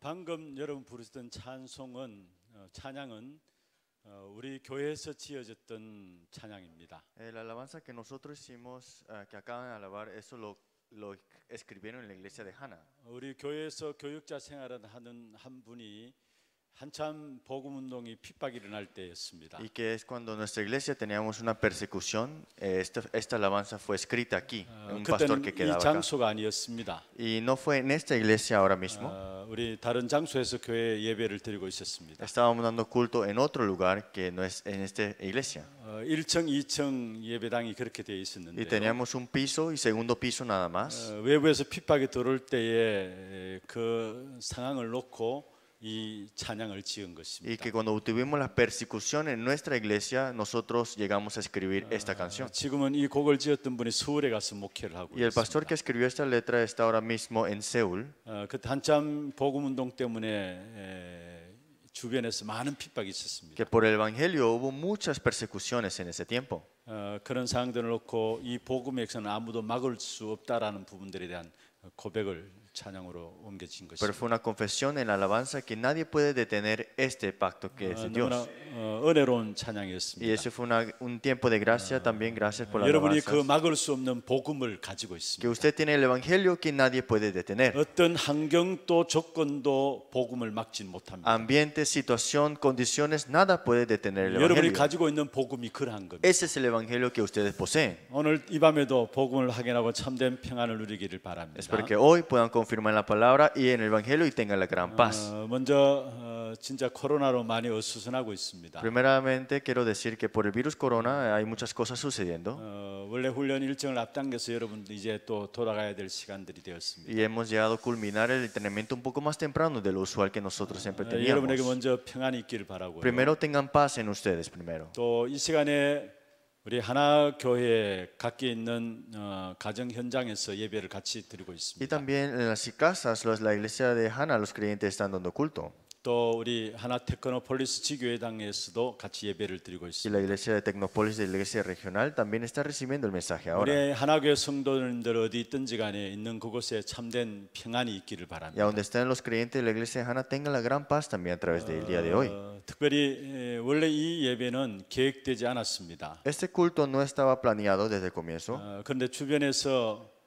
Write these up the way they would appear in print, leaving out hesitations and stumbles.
방금 여러분 부르셨던 찬양은 우리 교회에서 지어졌던 찬양입니다. La alabanza que nosotros hicimos, que acaban de alabar, eso lo escribieron en la iglesia de Hana. 우리 교회에서 교육자 생활을 하는 한 분이 한참 복음 운동이 핍박이 일어날 때였습니다. Y que es cuando en nuestra iglesia teníamos una persecución. Esta alabanza fue escrita aquí, en un pastor que 그때는 이 quedaba acá. 장소가 아니었습니다. Y no fue en esta iglesia ahora mismo. 우리 다른 장소에서 교회 예배를 드리고 있었습니다. Estábamos dando culto en otro lugar que no es en esta iglesia. 1층, 2층 예배당이 그렇게 되어 Y 있었는데요. teníamos un piso y segundo piso nada más. 외부에서 핍박이 들어올 때에 그 상황을 놓고 이 찬양을 지은 Y 것입니다. que cuando tuvimos la persecución en nuestra iglesia, nosotros llegamos a escribir esta canción. 지금은 이 곡을 지었던 분이 서울에 가서 목회를 하고 Y el pastor 있습니다. que escribió esta letra está ahora mismo en Seúl. 그때 한참 복음 운동 때문에 주변에서 많은 핍박이 있었습니다. Que por el evangelio hubo muchas persecuciones en ese tiempo. 그런 상황들을 놓고 이 복음에서는 아무도 막을 수 없다라는 부분들에 대한 고백을 찬양으로 옮겨진 Pero 것입니다. fue una confesión en la alabanza que nadie puede detener este pacto que es de Dios. 너무나 은혜로운 Y 찬양이었습니다. ese fue un tiempo de gracia también. Gracias por la 여러분이 그 alabanza. 막을 수 없는 복음을 가지고 Que 있습니다. usted tiene el evangelio que nadie puede detener. 어떤 환경도 조건도 복음을 막진 못합니다. Ambiente, situación, condiciones, nada puede detener el 여러분이 evangelio. 가지고 있는 복음이 그러한 겁니다. Ese es el evangelio que ustedes poseen. 오늘 이 밤에도 복음을 확인하고 참된 평안을 누리기를 바랍니다. Espero que hoy puedan confirmar la palabra y en el evangelio y tengan la gran paz. 먼저 진짜 코로나로 많이 어수선하고 있습니다. Primeramente quiero decir que por el virus corona hay muchas cosas sucediendo 원래 훈련 일정을 앞당겨서 여러분들 이제 또 돌아가야 될 시간들이 되었습니다. y hemos llegado a culminar el entrenamiento un poco más temprano de lo usual que nosotros siempre 여러분에게 teníamos. 먼저 평안이 있기를 바라고요. Primero tengan paz en ustedes primero. 또 이 시간에 우리 하나 교회 각기 있는 가정 현장에서 예배를 같이 드리고 Y 있습니다. también en las casas, la iglesia de Hana, los creyentes están dando culto. 또 우리 하나 테크노폴리스 지교회당에서도 같이 예배를 드리고 Y 있습니다. la iglesia de Tecnópolis, de la iglesia regional, también está recibiendo el mensaje ahora. 우리 하나교회 성도님들 어디 있든지 간에 있는 그곳에 참된 평안이 있기를 Y a 바랍니다. donde estén los creyentes de la iglesia de Hana, tengan la gran paz también a través del día de hoy. 특별히 원래 이 예배는 계획되지 않았습니다. Este culto no estaba planeado desde el comienzo. 그런데 주변에서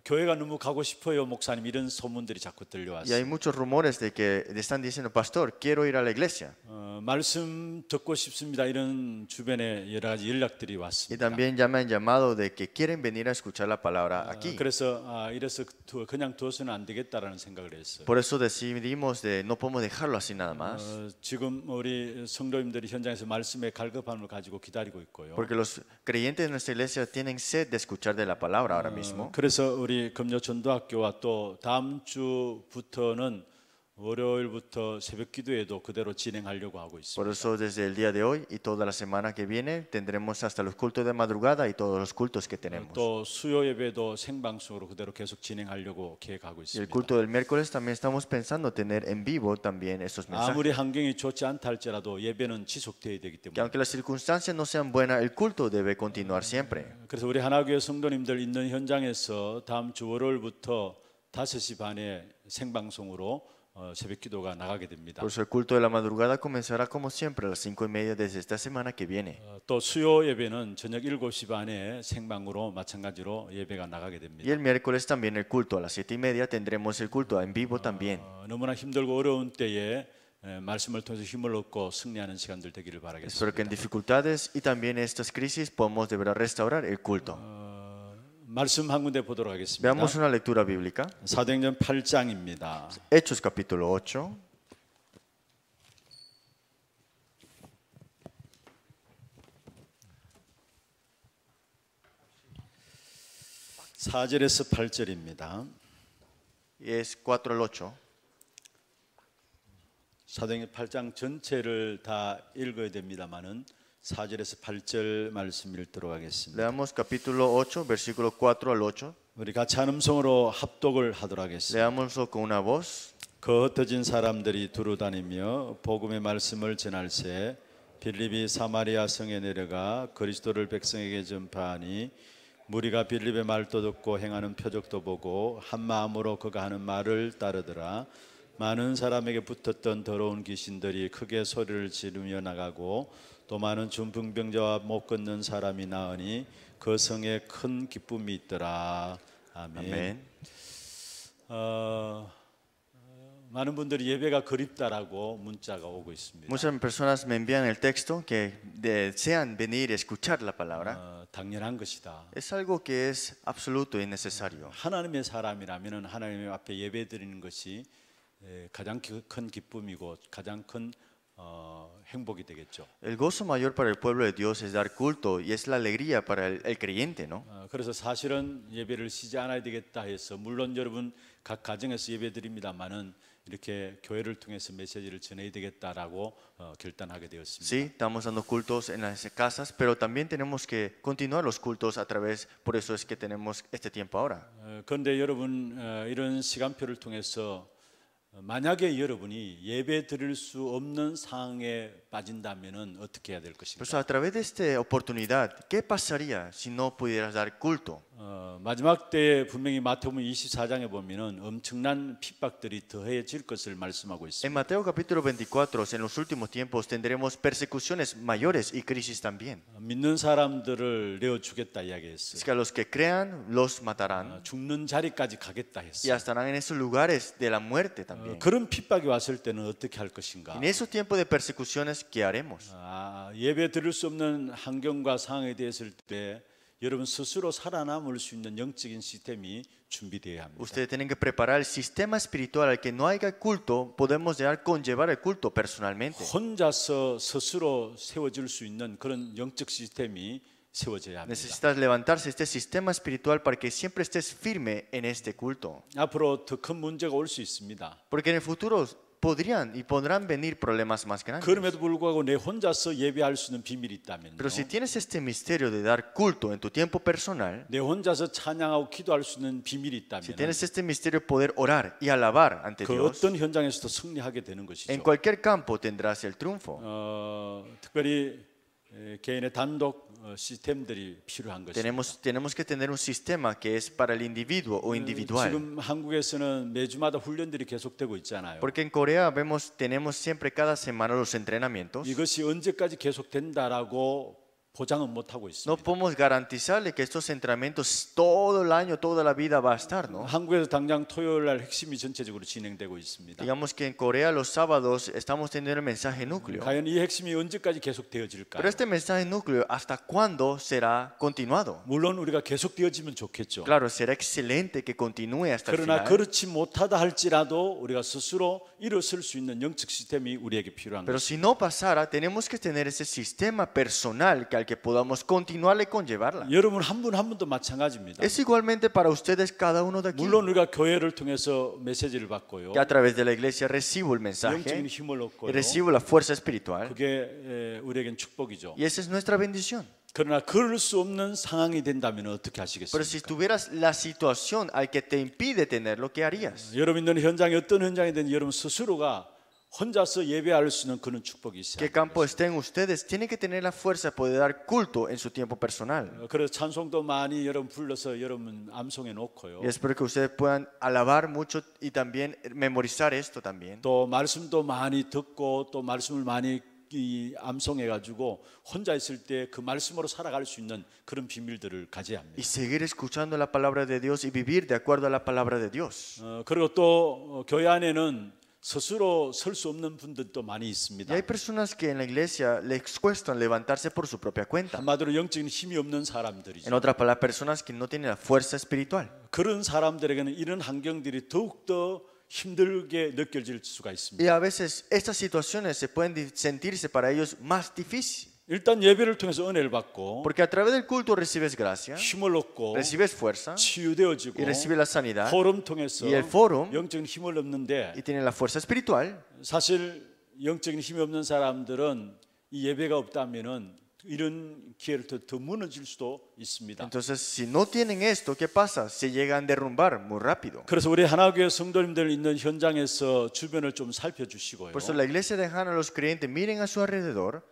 교회가 너무 가고 싶어요, 목사님, 이런 소문들이 자꾸 Y hay 들려왔어요. muchos rumores de que están diciendo, pastor, quiero ir a la iglesia. 말씀 듣고 싶습니다, 이런 주변에 여러 가지 연락들이 Y 왔습니다. también ya me han llamado de que quieren venir a escuchar la palabra aquí. 그래서 이래서 그냥 두어서는 안 되겠다라는 생각을 했어요. Por eso decidimos de no podemos dejarlo así nada más. 지금 우리 성도님들이 현장에서 말씀의 갈급함을 가지고 기다리고 있고요. Porque los creyentes de nuestra iglesia tienen sed de escuchar de la palabra ahora mismo. 그래서 우리 금요전도학교와 또 다음 주부터는 월요일부터 새벽 기도회도 그대로 진행하려고 하고 Por 있습니다. eso desde el día de hoy y toda la semana que viene tendremos hasta los cultos de madrugada y todos los cultos que tenemos. 또 수요 예배도 생방송으로 그대로 계속 진행하려고 계획하고 Y el 있습니다. culto del miércoles también estamos pensando tener en vivo también estos mensajes. 아무리 환경이 좋지 않다 할지라도 예배는 지속돼야 되기 Que 때문에. aunque las circunstancias no sean buenas, el culto debe continuar siempre. 그래서 우리 하나교회 성도님들 있는 현장에서 다음 주 월요일부터 5시 반에 생방송으로 새벽 기도가 나가게 됩니다. Por eso el culto de la madrugada comenzará como siempre a las 5:30 desde esta semana que viene. 또 수요 예배는 저녁 7시 반에 생방으로 마찬가지로 예배가 나가게 Y 됩니다. el miércoles también el culto a las 7:30 tendremos el culto en vivo también. 너무나 힘들고 어려운 때에 말씀을 통해서 힘을 얻고 승리하는 시간들 되기를 Espero que en 바라겠습니다. dificultades y también en estas crisis podamos de verdad restaurar el culto. 말씀 한 군데 보도록 하겠습니다. Veamos una lectura bíblica. 사도행전 8장입니다. Hechos capítulo 8. 사절에서 8절입니다. Y es 4 al 8. 사도행전 8장 전체를 다 읽어야 됩니다만은 4절에서 8절 말씀 읽도록 하겠습니다. Leamos capítulo 8, versículo 4 al 8. 우리 같이 한 음성으로 합독을 하도록 하겠습니다. Leámoslo con una voz. 그 흩어진 사람들이 두루 다니며 복음의 말씀을 전할새 빌립이 사마리아 성에 내려가 그리스도를 백성에게 전파하니 무리가 빌립의 말도 듣고 행하는 표적도 보고 한 마음으로 그가 하는 말을 따르더라. 많은 사람에게 붙었던 더러운 귀신들이 크게 소리를 지르며 나가고 또 많은 중풍병자와 못 걷는 사람이 나으니 그 성에 큰 기쁨이 있더라. 아멘. Amén. 많은 분들이 예배가 그립다라고 문자가 오고 있습니다. Muchas personas me envían el texto que desean venir y escuchar la palabra. 당연한 것이다. Es algo que es absoluto y necesario. 하나님의 사람이라면 하나님 앞에 예배 드리는 것이 가장 큰 기쁨이고 가장 큰 행복이 되겠죠. El gozo mayor para el pueblo de Dios es dar culto y es la alegría para el creyente, ¿no? 그래서 사실은 예배를 쉬지 않아야 되겠다 해서 물론 여러분 각 가정에서 예배 드립니다만은 이렇게 교회를 통해서 메시지를 전해야 되겠다라고 결단하게 되었습니다. Sí, estamos dando cultos en las casas, pero también tenemos que continuar los cultos a través, por eso es que tenemos este tiempo ahora. 그런데 여러분 이런 시간표를 통해서 만약에 여러분이 예배 드릴 수 없는 상황에 빠진다면은 어떻게 해야 될 것인가? Pues a través de esta oportunidad, ¿qué pasaría si no pudieras dar culto? 마지막 때에 분명히 마태복음 24장에 보면은 엄청난 핍박들이 더해질 것을 말씀하고 En 있습니다. Mateo capítulo 24, en los últimos tiempos tendremos persecuciones mayores y crisis también. 믿는 사람들을 내어 주겠다 이야기했어요. Es que a los que crean los matarán 죽는 자리까지 가겠다 y 했어요. estarán en esos lugares de la muerte también. 그런 핍박이 왔을 때는 어떻게 할 것인가? En esos tiempos de persecuciones, ¿qué haremos? 예배 드릴 수 없는 환경과 상황에 대했을 때 여러분 스스로 살아남을 수 있는 영적인 시스템이 준비되어야 합니다. Ustedes tienen que preparar el sistema espiritual al que no haya culto, podemos llegar conllevar el culto personalmente. 혼자서 스스로 세워질 수 있는 그런 영적 시스템이 세워져야 합니다. Necesitas levantarse este sistema espiritual para que siempre estés firme en este culto. 앞으로 더 큰 문제가 올 수 있습니다. Porque en el futuro podrían y podrán venir problemas más grandes. 그럼에도 불구하고 내 혼자서 예배할 수 있는 비밀이 있다면요. Pero si tienes este misterio de dar culto en tu tiempo personal, 내 혼자서 찬양하고 기도할 수 있는 비밀이 있다면 si tienes este misterio de poder orar y alabar ante 그 Dios, 어떤 현장에서도 승리하게 되는 것이죠. en cualquier campo tendrás el triunfo. 특별히 개인의 단독 시스템들이 필요한 것입니다. Tenemos que tener un sistema que es para el individuo o individual. 지금 한국에서는 매주마다 훈련들이 계속되고 있잖아요. Porque en Corea tenemos siempre cada semana los entrenamientos. 이것이 언제까지 계속된다라고 보장은 못 하고 No 있습니다. podemos garantizarle que estos entrenamientos todo el año, toda la vida va a estar, ¿no? 한국에서 당장 토요일 날 핵심이 전체적으로 진행되고 있습니다. Digamos que en Corea los sábados estamos teniendo el mensaje núcleo. 과연 이 핵심이 언제까지 Pero 계속되어질까요? este mensaje núcleo, ¿hasta cuándo será continuado? 물론 우리가 계속되어지면 좋겠죠. Claro, será excelente que continúe hasta el 그러나 final. 그렇지 못하다 할지라도 우리가 스스로 일어설 수 있는 영적 시스템이 우리에게 필요한 Pero 것입니다. si no pasara, tenemos que tener ese sistema personal que al que podamos continuarle con llevarla. 여러분 한 분 한 분도 마찬가지입니다. Es igualmente para ustedes cada uno de aquí. 물론 우리가 교회를 통해서 메시지를 받고요. Que a través de la iglesia recibo el mensaje 영적인 힘을 y 얻고요. recibo la fuerza espiritual. 그게 우리에겐 축복이죠. Y esa es nuestra bendición. 그러나 그럴 수 없는 상황이 된다면 어떻게 Pero si 하시겠습니까? tuvieras la situación al que te impide tenerlo, ¿qué harías? 여러분 있는 현장에 어떤 현장이든 여러분 스스로가 혼자서 예배할 수 있는 그런 축복이 있어요. ¿Qué campo estén ustedes? Tienen que tener la fuerza de poder dar culto en su tiempo personal. 그래서 찬송도 많이 여러분 불러서 여러분 암송해 놓고요. Y espero que ustedes puedan alabar mucho y también memorizar esto también. 또 말씀도 많이 듣고 또 말씀을 많이 암송해 가지고 혼자 있을 때 그 말씀으로 살아갈 수 있는 그런 비밀들을 가져야 합니다. Y seguir escuchando la palabra de Dios y vivir de acuerdo a la palabra de Dios. 그리고 또 교회 안에는 스스로 설 수 없는 분들도 많이 Y 있습니다. hay personas que en la iglesia les cuesta levantarse por su propia cuenta. 한마디로 영적인 힘이 없는 사람들이죠. En otras palabras, personas que no tienen la fuerza espiritual. 그런 사람들에게는 이런 환경들이 더욱더 힘들게 느껴질 수가 있습니다. Y a veces estas situaciones se pueden sentirse para ellos más difíciles. 일단 예배를 통해서 은혜를 받고 Porque a través del culto recibes gracia, 힘을 얻고 recibes fuerza 치유되어지고 y recibes la sanidad 포럼 통해서 y el forum 영적인 힘을 얻는데 y tienes la fuerza espiritual. 사실 영적인 힘이 없는 사람들은 이 예배가 없다면은 이런 기회를 더 무너질 수도 있습니다. Entonces, si no tienen esto, ¿qué pasa? Se llegan a derrumbar muy rápido. 그래서 우리 하나교회 성도님들 있는 현장에서 주변을 좀 살펴주시고요. Por eso la iglesia de Hana, los creyentes, miren a su alrededor.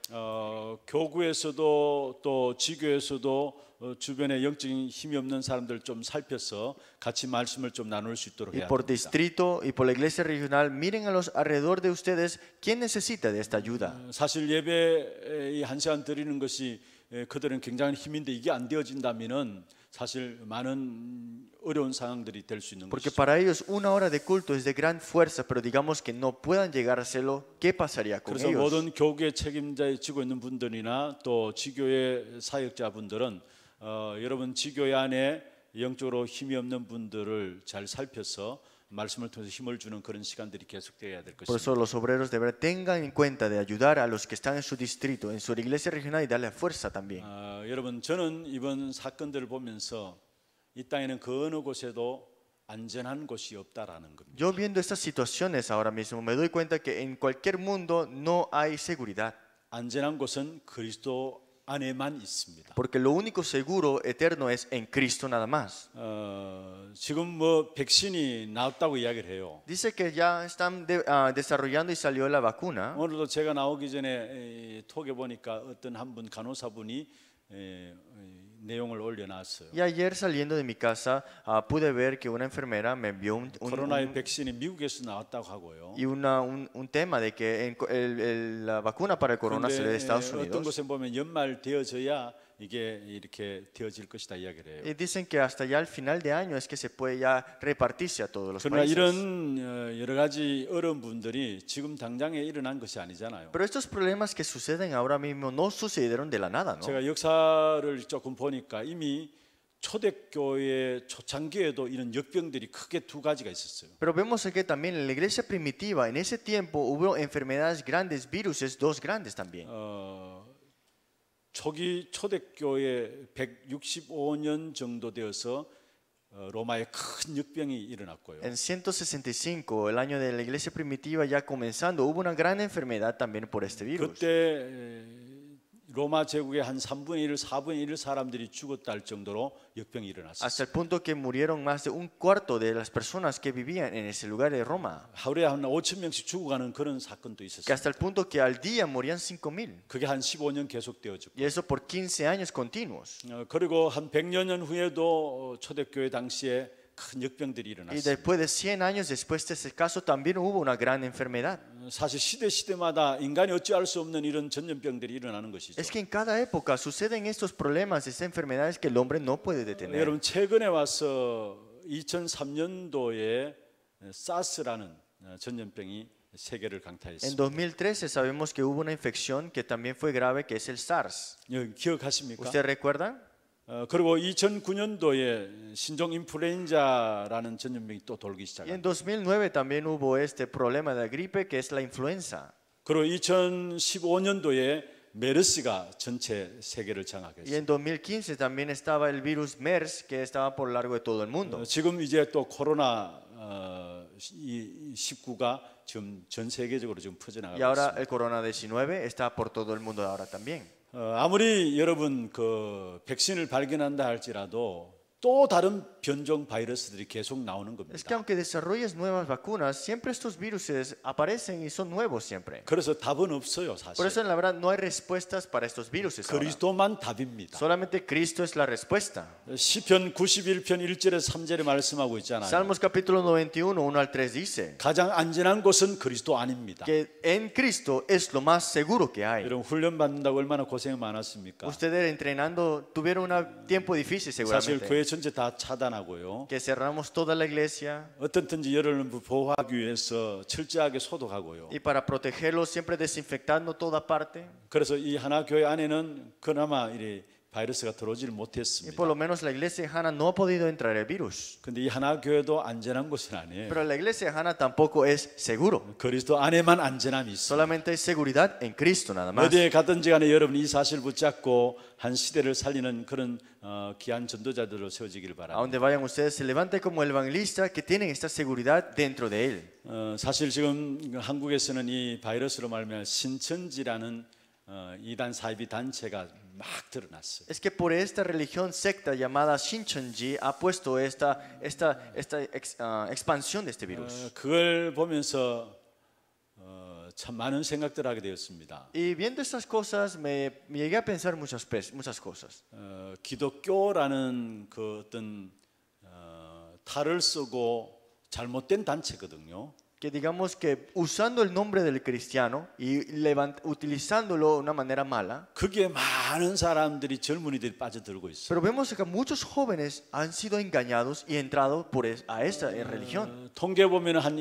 교구에서도 또 지교에서도 주변에 영적인 힘이 없는 사람들 좀 살펴서 같이 말씀을 좀 나눌 수 있도록 Y 해야 por 됩니다. distrito y por la iglesia regional, miren a los alrededor de ustedes quién necesita de esta ayuda. 사실 예배 이 한 시간 드리는 것이 그들은 굉장한 힘인데 이게 안 되어진다면은 사실 많은 어려운 상황들이 될 수 있는 Porque 것이죠. para ellos una hora de culto es de gran fuerza, pero digamos que no puedan llegar a hacerlo, ¿qué pasaría con 그래서 ellos? 모든 교계 책임자에 지고 있는 분들이나 또 지교회 사역자분들은 여러분 지교회 안에 영적으로 힘이 없는 분들을 잘 살펴서 말씀을 통해서 힘을 주는 그런 시간들이 계속되어야 될 Por 것입니다. eso los obreros de verdad tengan en cuenta de ayudar a los que están en su distrito, en su iglesia regional y darle fuerza también. 여러분 저는 이번 사건들을 보면서 이 땅에는 그 어느 곳에도 안전한 곳이 없다라는 겁니다. Yo viendo estas situaciones ahora mismo me doy cuenta que en cualquier mundo no hay seguridad, 안전한 곳은 그리스도 안에만 있습니다. porque lo único seguro eterno es en Cristo nada más. 지금 뭐 백신이 나왔다고 이야기를 해요. Dice que ya están desarrollando y salió la vacuna. 오늘도 제가 나오기 전에 톡에 보니까 어떤 한 분 간호사분이 내용을 올려놨어요. Y ayer saliendo de mi casa pude ver que una enfermera me envió 코로나의 백신이 미국에서 나왔다고 하고요. y un tema de que la vacuna para el corona salió de Estados 어떤 Unidos. 곳에 보면 연말 되어져야 이게 이렇게 되어질 것이다 이야기를 해요. Y dicen que hasta ya al final de año es que se puede ya repartirse a todos los 그러나 países. 이런 여러 가지 어려운 분들이 지금 당장에 일어난 것이 아니잖아요. Pero estos problemas que suceden ahora mismo no sucedieron de la nada, ¿no? 제가 역사를 조금 보니까 이미 초대교회 초창기에도 이런 역병들이 크게 두 가지가 있었어요. Pero vemos que también en la iglesia primitiva, en ese tiempo hubo enfermedades grandes, viruses, dos grandes también. 초기 초대교회 165년 정도 되어서 로마에 큰 역병이 일어났고요. En 165, el año de la iglesia primitiva ya comenzando, hubo una gran enfermedad también por este virus. 그때 로마 제국의 한 3분의 1, 4분의 1 사람들이 죽었다 할 정도로 역병이 일어났어요. Hasta el punto que murieron más de un cuarto de las personas que vivían en ese lugar de Roma. 하루에 한 5천 명씩 죽어가는 그런 사건도 Que 있었어요. hasta el punto que al día morían 5,000. 그게 한 15년 계속되어졌고 Y eso por 15 años continuos. 그리고 한 100여 년 후에도 초대교회 당시에 큰 역병들이 Y 일어났어요. después de 100 años después de ese caso también hubo una gran enfermedad. 사실 시대마다 인간이 어찌할 수 없는 이런 전염병들이 일어나는 것이죠. Es que en cada época suceden estos problemas, estas enfermedades que el hombre no puede detener. 여러분 최근에 와서 2003년도에 사스라는 전염병이 세계를 En 강타했습니다. 2013 sabemos que hubo una infección que también fue grave, que es el SARS. 기억하십니까? ¿Usted recuerda? 그리고 2009년도에 신종 인플루엔자라는 전염병이 또 돌기 Y en 시작합니다. 2009 también hubo este problema de la gripe que es la influenza. 그리고 2015년도에 메르스가 전체 세계를 Y 장악했습니다. en 2015 también estaba el virus MERS que estaba por largo de todo el mundo. 지금 이제 또 코로나 19가 지금 전 세계적으로 지금 퍼져나가고 Y ahora 있습니다. el corona-19 está por todo el mundo ahora también. 아무리 여러분 그 백신을 발견한다 할지라도 또 다른 변종 바이러스들이 계속 나오는 Es que 겁니다. aunque desarrolles nuevas vacunas, siempre estos virus aparecen y son nuevos siempre. 그래서 답은 없어요, Por 사실. eso, la verdad, no hay respuestas para estos virus. 그리스도만 답입니다. Solamente Cristo es la respuesta. 시편 91편 1절에 3절에 말씀하고 있잖아요. Salmos capítulo 91, 1 al 3 dice 가장 안전한 곳은 그리스도 안입니다. que en Cristo es lo más seguro que hay. 여러분 훈련 받는다고 얼마나 고생 많았습니까? Ustedes entrenando tuvieron un tiempo difícil 사실 seguramente. 교회 전체 다 차단하고요. Que cerramos toda la iglesia 어떻든지 여러분을 보호하기 위해서 철저하게 소독하고요. y para protegerlos siempre desinfectando toda parte. 그래서 이 하나 교회 안에는 그나마 이 바이러스가 들어오지를 Y 못했습니다. por lo menos la iglesia de Hana no ha podido entrar el virus. 근데 이 하나 교회도 안전한 곳은 아니에요. Pero la iglesia de Hana tampoco es seguro. 그리스도 안에만 안전함이 있어요. Solamente hay seguridad en Cristo nada más. 어디에 가든지 간에 여러분이 이 사실을 붙잡고 한 시대를 살리는 그런 귀한 전도자들로 세워지기를 A 바랍니다. donde vayan ustedes, se levante como el evangelista que tienen esta seguridad dentro de él. 사실 지금 한국에서는 이 바이러스로 말미암아 신천지라는 이단 사이비 단체가 막 드러났어요. Es que por esta religión secta llamada Shincheonji ha puesto esta expansión de este virus. 그걸 보면서 참 많은 생각들을 하게 되었습니다. Y viendo estas cosas me llegué a pensar muchas cosas. 기독교라는 그 어떤 탈을 쓰고 잘못된 단체거든요. Que digamos que usando el nombre del cristiano y utilizándolo de una manera mala, 거기에 많은 사람들이 젊은이들이 빠져들고 있어요. pero vemos que muchos jóvenes han sido engañados y entrado a esta religión. 통계 보면 한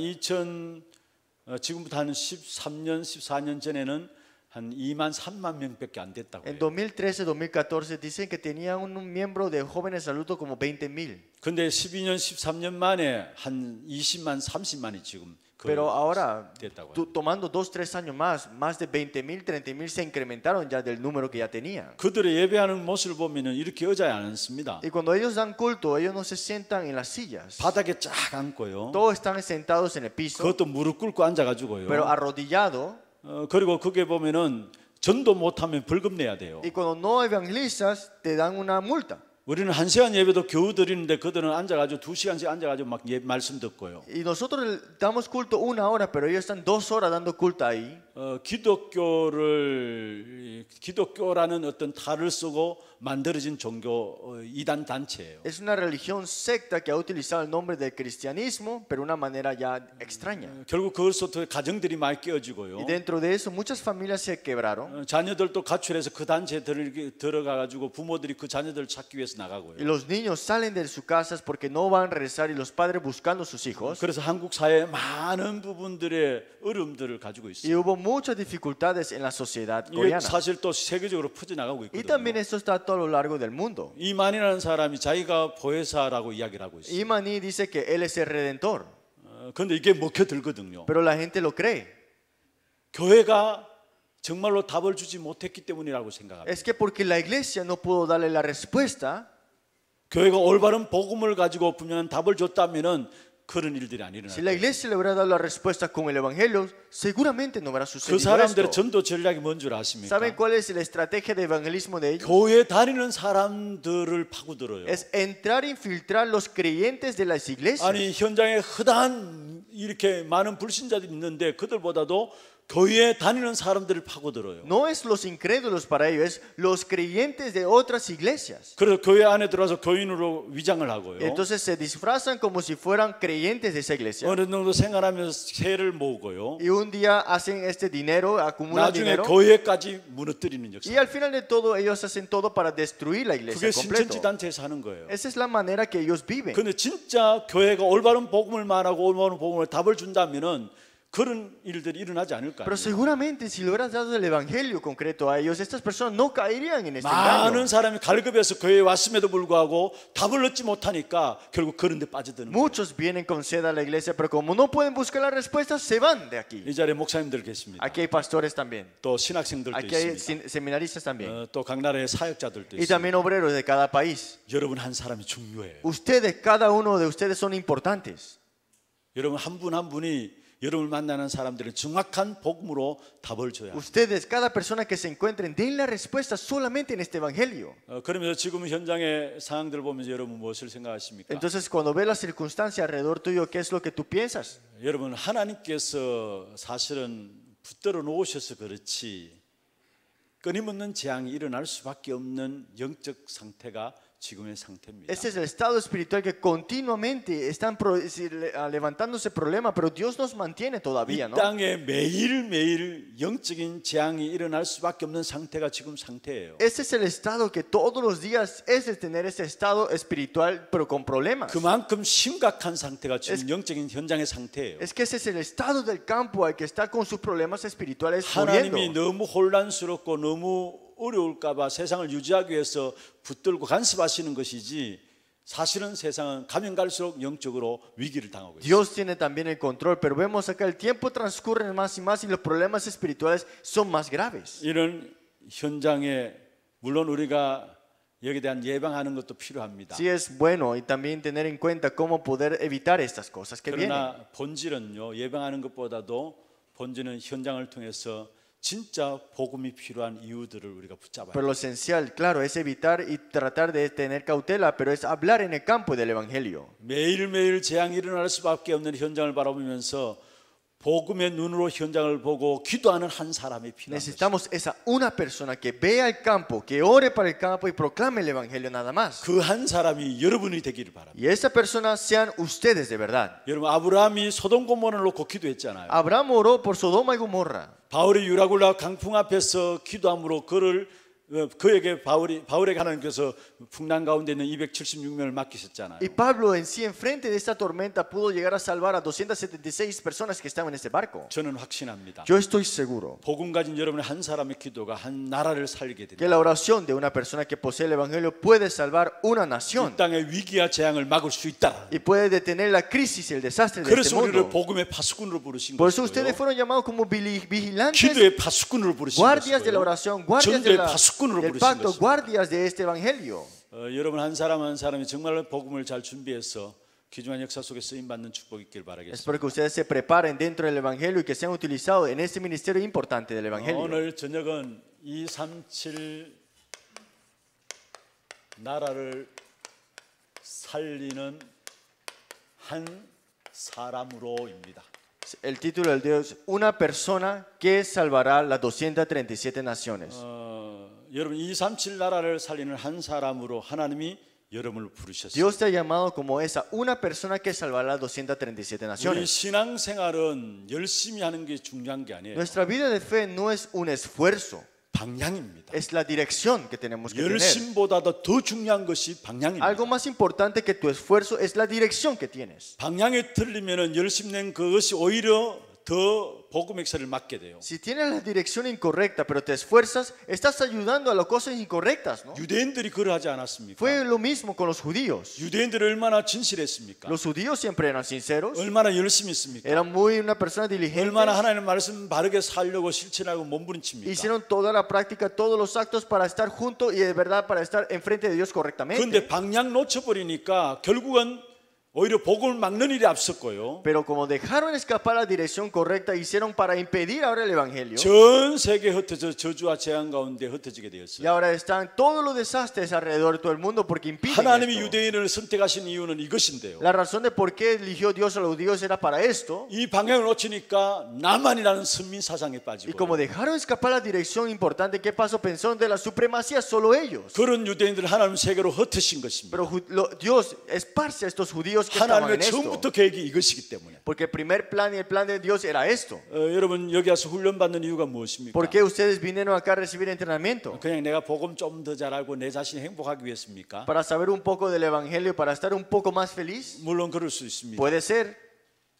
지금부터 한 13년, 14년 전에는 한 2만 3만 명밖에 안 됐다고 En 해요. 2013, 2014 dicen que tenían un miembro de jóvenes adultos como 20,000. 근데 12년, 13년 만에 한 20만, 30만이 지금 Pero ahora, 됐다고 해요. tomando 2-3 años más de 20,000, 30,000 se incrementaron ya del número que ya tenían. 그들의 예배하는 모습을 보면은 이렇게 의자에 안 앉습니다. Y cuando ellos dan culto, ellos no se sientan en las sillas. 바닥에 쫙 앉고요. Todos están sentados en el piso, 그것도 무릎 꿇고 앉아가지고요. pero arrodillado. 그리고 그게 보면은 전도 못하면 벌금 내야 돼요. Y cuando no evangelizas, te dan una multa. 우리는 1시간 예배도 겨우 드리는데 그들은 앉아가지고 2시간씩 앉아가지고 막 말씀 듣고요. Y nosotros damos culto 1 hora, pero ellos están 2 horas dando culto ahí. 기독교라는 어떤 탈을 쓰고 만들어진 종교 이단 단체예요. Es una religión secta que ha utilizado el nombre del cristianismo, pero de una manera ya extraña. 결국 그것부터 가정들이 많이 깨어지고요. Y dentro de eso, muchas familias se quebraron. 자녀들도 가출해서 그 단체에 들어가가지고 부모들이 그 자녀들을 찾기 위해서 나가고요. Y los niños salen de sus casas porque no van a regresar y los padres buscando a sus hijos. 그래서 한국 사회에 많은 부분들의 어려움들을 가지고 Y 있어요. hubo muchas dificultades en la sociedad 이게 coreana. 사실 또 세계적으로 퍼져나가고 Y también 있거든요. esto está a lo largo del mundo. 이만이라는 사람이 자기가 보혜사라고 이야기를 하고 있어요. Imani dice que él es el redentor, 그런데 이게 먹혀들거든요. pero la gente lo cree. 교회가 정말로 답을 주지 못했기 때문이라고 생각합니다. Es que porque la iglesia no pudo darle la respuesta, 교회가 올바른 복음을 가지고 분명한 답을 줬다면은 그런 일들이 안 si la 일어날 거예요. iglesia le hubiera dado la respuesta con el evangelio, seguramente no hubiera 그 sucedido 사람들의 esto. 전도 전략이 뭔 줄 아십니까? ¿Saben cuál es la estrategia de evangelismo de ellos? 교회 다니는 사람들을 파고들어요. Es entrar e infiltrar los creyentes de las iglesias. 아니 현장에 흔한 이렇게 많은 불신자들이 있는데 그들보다도 교회에 다니는 사람들을 파고들어요. No es los incrédulos para ellos, es los creyentes de otras iglesias. 그래서 교회 안에 들어와서 교인으로 위장을 하고요. Entonces se disfrazan como si fueran creyentes de esa iglesia. 어느 정도 생활하면서 세를 모으고요. Y un día hacen este dinero, acumulan 나중에 dinero. 교회까지 무너뜨리는 역사. Y al final de todo, ellos hacen todo para destruir la iglesia 그게 신천지 completo. 단체에서 하는 거예요. Esa es la manera que ellos viven. 근데 진짜 교회가 올바른 복음을 말하고 올바른 복음을 답을 준다면은 그런 일들이 일어나지 않을 거 Pero 아니에요. seguramente si le hubieras dado el evangelio concreto a ellos, estas personas no caerían en este 많은 engaño. 사람이 갈급해서 교회에 왔음에도 불구하고 답을 얻지 못하니까 결국 그런 데 빠져드는 거예요. Muchos vienen con sed a la iglesia, pero como no pueden buscar la respuesta, se van de aquí. 이 자리에 목사님들 계십니다. Aquí hay pastores también. 또 신학생들도 Aquí hay 있습니다. seminaristas también. 또 각 나라의 사역자들도 Y 있습니다. también obreros de cada país. 여러분 한 사람이 중요해요. Ustedes, cada uno de ustedes son importantes. 여러분 한 분 한 분이 여러분을 만나는 사람들은 정확한 복음으로 답을 줘야 해요. Ustedes, cada persona que se encuentren, den la respuesta solamente en este evangelio. 그러면서 지금 현장의 상황들을 보면서 여러분 무엇을 생각하십니까? Entonces, cuando ves la circunstancia alrededor tuyo, ¿qué es lo que tú piensas? 여러분 하나님께서 사실은 붙들어 놓으셔서 그렇지 끊임없는 재앙이 일어날 수밖에 없는 영적 상태가 지금의 상태입니다. Ese es el estado espiritual que continuamente están levantándose problemas, pero Dios nos mantiene todavía, 이 ¿no? 땅에 매일매일 영적인 재앙이 일어날 수밖에 없는 상태가 지금 상태예요. Ese es el estado que todos los días es el tener ese estado espiritual, pero con problemas. 그만큼 심각한 상태가 지금 영적인 현장의 상태예요. Es que ese es el estado del campo al que está con sus problemas espirituales 하나님이 muriendo. 너무 혼란스럽고 너무 어려울까봐 세상을 유지하기 위해서 붙들고 간섭하시는 것이지 사실은 세상은 가면 갈수록 영적으로 위기를 당하고 있어요. Dios tiene también el control, pero vemos acá el tiempo transcurre más y los problemas espirituales son más graves. 이런 현장에 물론 우리가 여기에 대한 예방하는 것도 필요합니다. Sí es bueno y también tener en cuenta cómo poder evitar estas cosas que vienen. 그러나 본질은요, 예방하는 것보다도 본질은 현장을 통해서 진짜 복음이 필요한 이유들을 우리가 붙잡아야 Pero lo esencial, claro, es evitar y tratar de tener cautela, pero es hablar en el campo del evangelio. 매일매일 재앙이 일어날 수밖에 없는 현장을 바라보면서 복음의 눈으로 현장을 보고 기도하는 한 사람이 필요합니다. Necesitamos esa una persona que vea el campo, que ore para el campo y proclame el evangelio nada más. 그 한 사람이 여러분이 되기를 바랍니다. Y esa persona sean ustedes de verdad. 여러분 아브라함이 소돔 고모를 놓고 기도했잖아요. Abraham oró por Sodoma y Gomorra. 바울이 유라굴라 강풍 앞에서 기도함으로 그에게 바울에게 하나님께서 풍랑 가운데 있는 276명을 맡기셨잖아요. Y Pablo en sí, enfrente de esta tormenta, pudo llegar a salvar a 276 personas que estaban en ese barco. 저는 확신합니다. Yo estoy seguro 복음 가진 여러분의 한 사람의 기도가 한 나라를 살리게 que 됩니다. la oración de una persona que posee el evangelio puede salvar una nación 이 땅의 위기와 재앙을 막을 수 있다. y puede detener la crisis y el desastre de este 그래서 우리를 mundo. 복음의 파수꾼으로 부르신 Por eso ustedes 것이고요. fueron llamados como vigilantes, 기도의 파수꾼으로 부르신 guardias de la 것이고요. oración, guardias 전도의 파수꾼으로 del 부르신 pacto, 것입니다. guardias de este evangelio. 여러분 한 사람 한 사람이 정말 복음을 잘 준비해서 귀중한 역사 속에 쓰임 받는 축복이 있길 바라겠습니다. Espero que ustedes se preparen dentro del evangelio y que sean utilizados en este ministerio importante del evangelio. 오늘 저녁은 237 나라를 살리는 한 사람으로입니다. El título del Dios, una persona que salvará las 237 naciones. 여러분 237 나라를 살리는 한 사람으로 하나님이 여러분을 부르셨어요. Dios te ha llamado como esa, una persona que salvará las 237 우리 naciones. 신앙생활은 열심히 하는 게 중요한 게 아니에요. Nuestra vida de fe no es un esfuerzo, 방향입니다. es la dirección que tenemos que tener. 열심보다도 더 중요한 것이 방향입니다. Algo más importante que tu esfuerzo es la dirección que tienes. 방향이 틀리면은 열심 낸 그것이 오히려 더 복음의 역사를 막게 돼요. Si tienes la dirección incorrecta, pero te esfuerzas, estás ayudando a las cosas incorrectas, ¿no? 유대인들이 그러하지 않았습니까? Fue lo mismo con los judíos. 유대인들이 얼마나 진실했습니까? Los judíos siempre eran sinceros, 얼마나 열심히 했습니까? eran muy una persona diligente, 얼마나 하나님의 말씀 바르게 살려고 실천하고 몸부림칩니까? hicieron toda la práctica, todos los actos para estar juntos y de verdad para estar enfrente de Dios correctamente. 그런데 방향 놓쳐버리니까 결국은 오히려 복음을 막는 일이 앞섰고요. Pero como dejaron escapar la dirección correcta, hicieron para impedir ahora el evangelio. 전 세계 흩어져 저주와 재앙 가운데 흩어지게 Y 되었어요. ahora están todos los desastres alrededor de todo el mundo porque impiden 하나님이 esto. 유대인을 선택하신 이유는 이것인데요. La razón de por qué eligió Dios a los judíos era para esto. 이 방향을 놓치니까 나만이라는 선민 사상에 Y 빠지고 como dejaron escapar la dirección importante, ¿qué pasó? Pensaron de la supremacía solo ellos. 그런 유대인들을 하나님 세계로 흩으신 것입니다. Pero Dios esparce a estos judíos que estaban en 하나님의 esto. 처음부터 계획이 이것이기 때문에. Porque el primer plan y el plan de Dios era esto. 여러분 여기 와서 훈련 받는 이유가 무엇입니까? ¿Por qué ustedes vinieron acá a recibir entrenamiento? 그냥 내가 복음 좀 더 잘하고 내 자신이 행복하기 위해서입니까? ¿Para saber un poco del evangelio, para estar un poco más feliz? 물론 그럴 수 있습니다. Puede ser.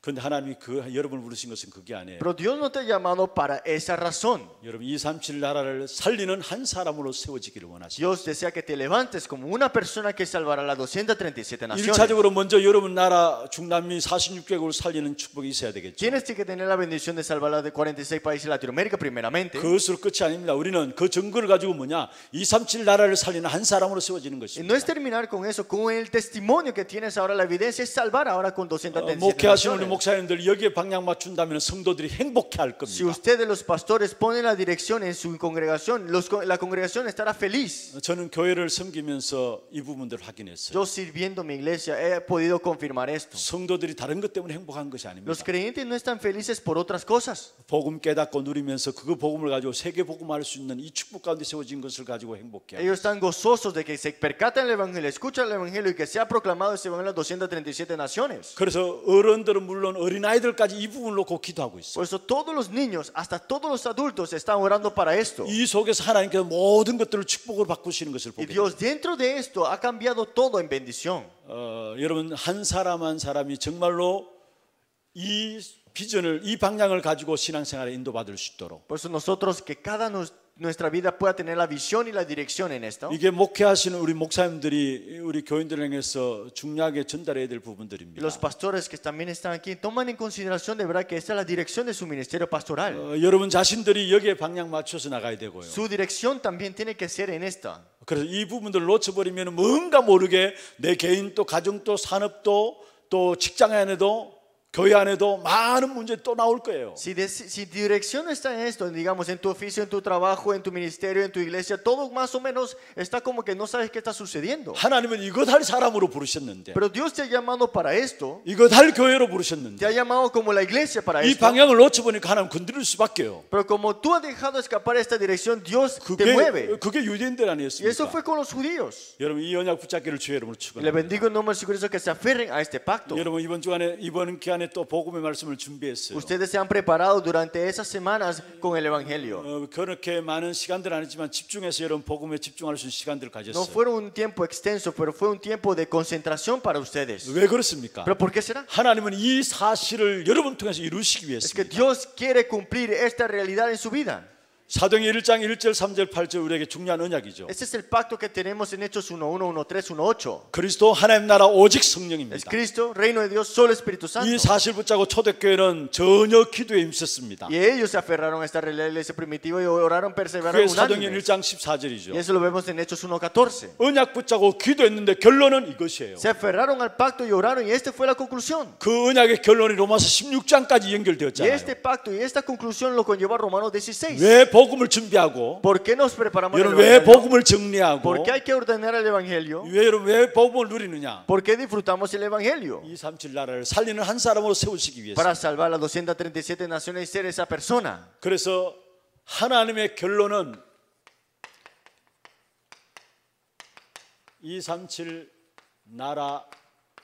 그런데 하나님이 여러분을 부르신 것은 그게 아니에요. Pero Dios no te ha llamado para esa razón. 여러분 237 나라를 살리는 한 사람으로 세워지기를 원하십니다. Dios desea que te levantes como una persona que salvará las 237 naciones. 1차적으로 먼저 여러분 나라 중남미 46개국을 살리는 축복이 있어야 되겠죠. Tienes que tener la bendición de salvar las de 46 países de Latinoamérica primeramente. 그것으로 끝이 아닙니다. 우리는 그 증거를 가지고 뭐냐? 237 나라를 살리는 한 사람으로 세워지는 Y 것입니다. no es terminar con eso, con el testimonio que tienes ahora, la evidencia es salvar ahora con 237 목회하시는 우리 naciones. 목사님들 여기에 방향 맞춘다면 성도들이 행복해할 Si 겁니다. ustedes los pastores ponen la dirección en su congregación, la congregación estará feliz. 저는 교회를 섬기면서 이 부분들을 확인했어요. Yo sirviendo mi iglesia he podido confirmar esto. 성도들이 다른 것 때문에 행복한 것이 아닙니다. Los creyentes no están felices por otras cosas. 복음 깨닫고 누리면서 그 복음을 가지고 세계 복음할 수 있는 이 축복 가운데 세워진 것을 가지고 행복해. Ellos están gozosos de que se percatan el evangelio, escuchan el evangelio y que se ha proclamado ese evangelio en las 237 naciones. 그래서 어른들은 물론 어린아이들까지 이 부분을 놓고 기도하고 있어요. Por eso todos los niños, hasta todos los adultos están orando para esto. 이 속에서 하나님께서 모든 것들을 축복으로 바꾸시는 것을 Y 보게 돼요. Dios dentro de esto ha cambiado todo en bendición. 여러분 한 사람 한 사람이 정말로 이 비전을 이 방향을 가지고 신앙생활에 인도받을 수 있도록 Por eso nosotros que nuestra vida pueda tener la visión y la dirección en esto. 이게 목회하시는 우리 목사님들이 우리 교인들을 향해서 중요하게 전달해야 될 부분들입니다. Los pastores que también están aquí toman en consideración de verdad que esta es la dirección de su ministerio pastoral. 여러분 자신들이 여기에 방향 맞춰서 나가야 되고요. Su dirección también tiene que ser en esta. 그래서 이 부분들을 놓쳐버리면 뭔가 모르게 내 개인 또 가정 또 산업 또 직장 안에도 교회 안에도 많은 문제들이 또 나올 거예요. Si tu dirección está en esto, digamos, en tu oficio, en tu trabajo, en tu ministerio, en tu iglesia, todo más o menos está como que no sabes qué está sucediendo. 하나님은 이것 할 사람으로 부르셨는데, Pero Dios te ha llamado para esto, 이것 할 교회로 te 부르셨는데, ha llamado como la iglesia para 이 esto. 방향을 놓쳐보니까 하나님 건드릴 수밖에요. Pero como tú has dejado escapar esta dirección, Dios te mueve. 그게 유대인들 Y eso 아니었습니까? fue con los judíos. 여러분 이 언약 붙잡기를 주의 이름으로 Y le 축원합니다. bendigo en nombre de Jesucristo que se aferren a este pacto. 여러분 이번 기간에 또 복음의 말씀을 준비했어요. Ustedes se han preparado durante esas semanas con el Evangelio. 그렇게 많은 시간들은 아니지만 집중해서 여러분 복음에 집중할 수 있는 시간들을 No 가졌어요. fue un tiempo extenso, pero fue un tiempo de concentración para ustedes. 왜 그렇습니까? ¿Pero por qué será? 하나님은 이 사실을 여러분 통해서 이루시기 Es que 위해서입니다. Dios quiere cumplir esta realidad en su vida. 사도행전 1장 1절 3절 8절 우리에게 중요한 언약이죠. Ese es el pacto que tenemos en Hechos 1:1, 1:3, 1:8. 그리스도 하나님 나라 오직 Es 성령입니다. Cristo, reino de Dios, solo Espíritu Santo. 이 사실 붙잡고 초대교회는 전혀 기도에 힘썼습니다. Y ellos se aferraron a esta realidad de la iglesia primitiva y oraron, perseveraron 그게 사도행전 unánimes. 1장 Y 14절이죠. eso lo vemos en Hechos 1:14. 언약 붙잡고 기도했는데 결론은 이것이에요. Se aferraron al pacto y oraron y esta fue la conclusión. 그 언약의 결론이 로마서 16장까지 Y 연결되었잖아요. este pacto y esta conclusión lo conlleva Romanos 16. 왜 복음을 준비하고, ¿Por qué nos preparamos el 여러분 왜 Evangelio? 복음을 정리하고, ¿Por qué hay que ordenar el Evangelio? 여러분 왜 복음을 누리느냐? ¿Por qué disfrutamos el Evangelio? 237 나라를 살리는 한 사람으로 세우시기 위해서. Para salvar las 237 naciones y ser esa persona. 그래서 하나님의 결론은 237 나라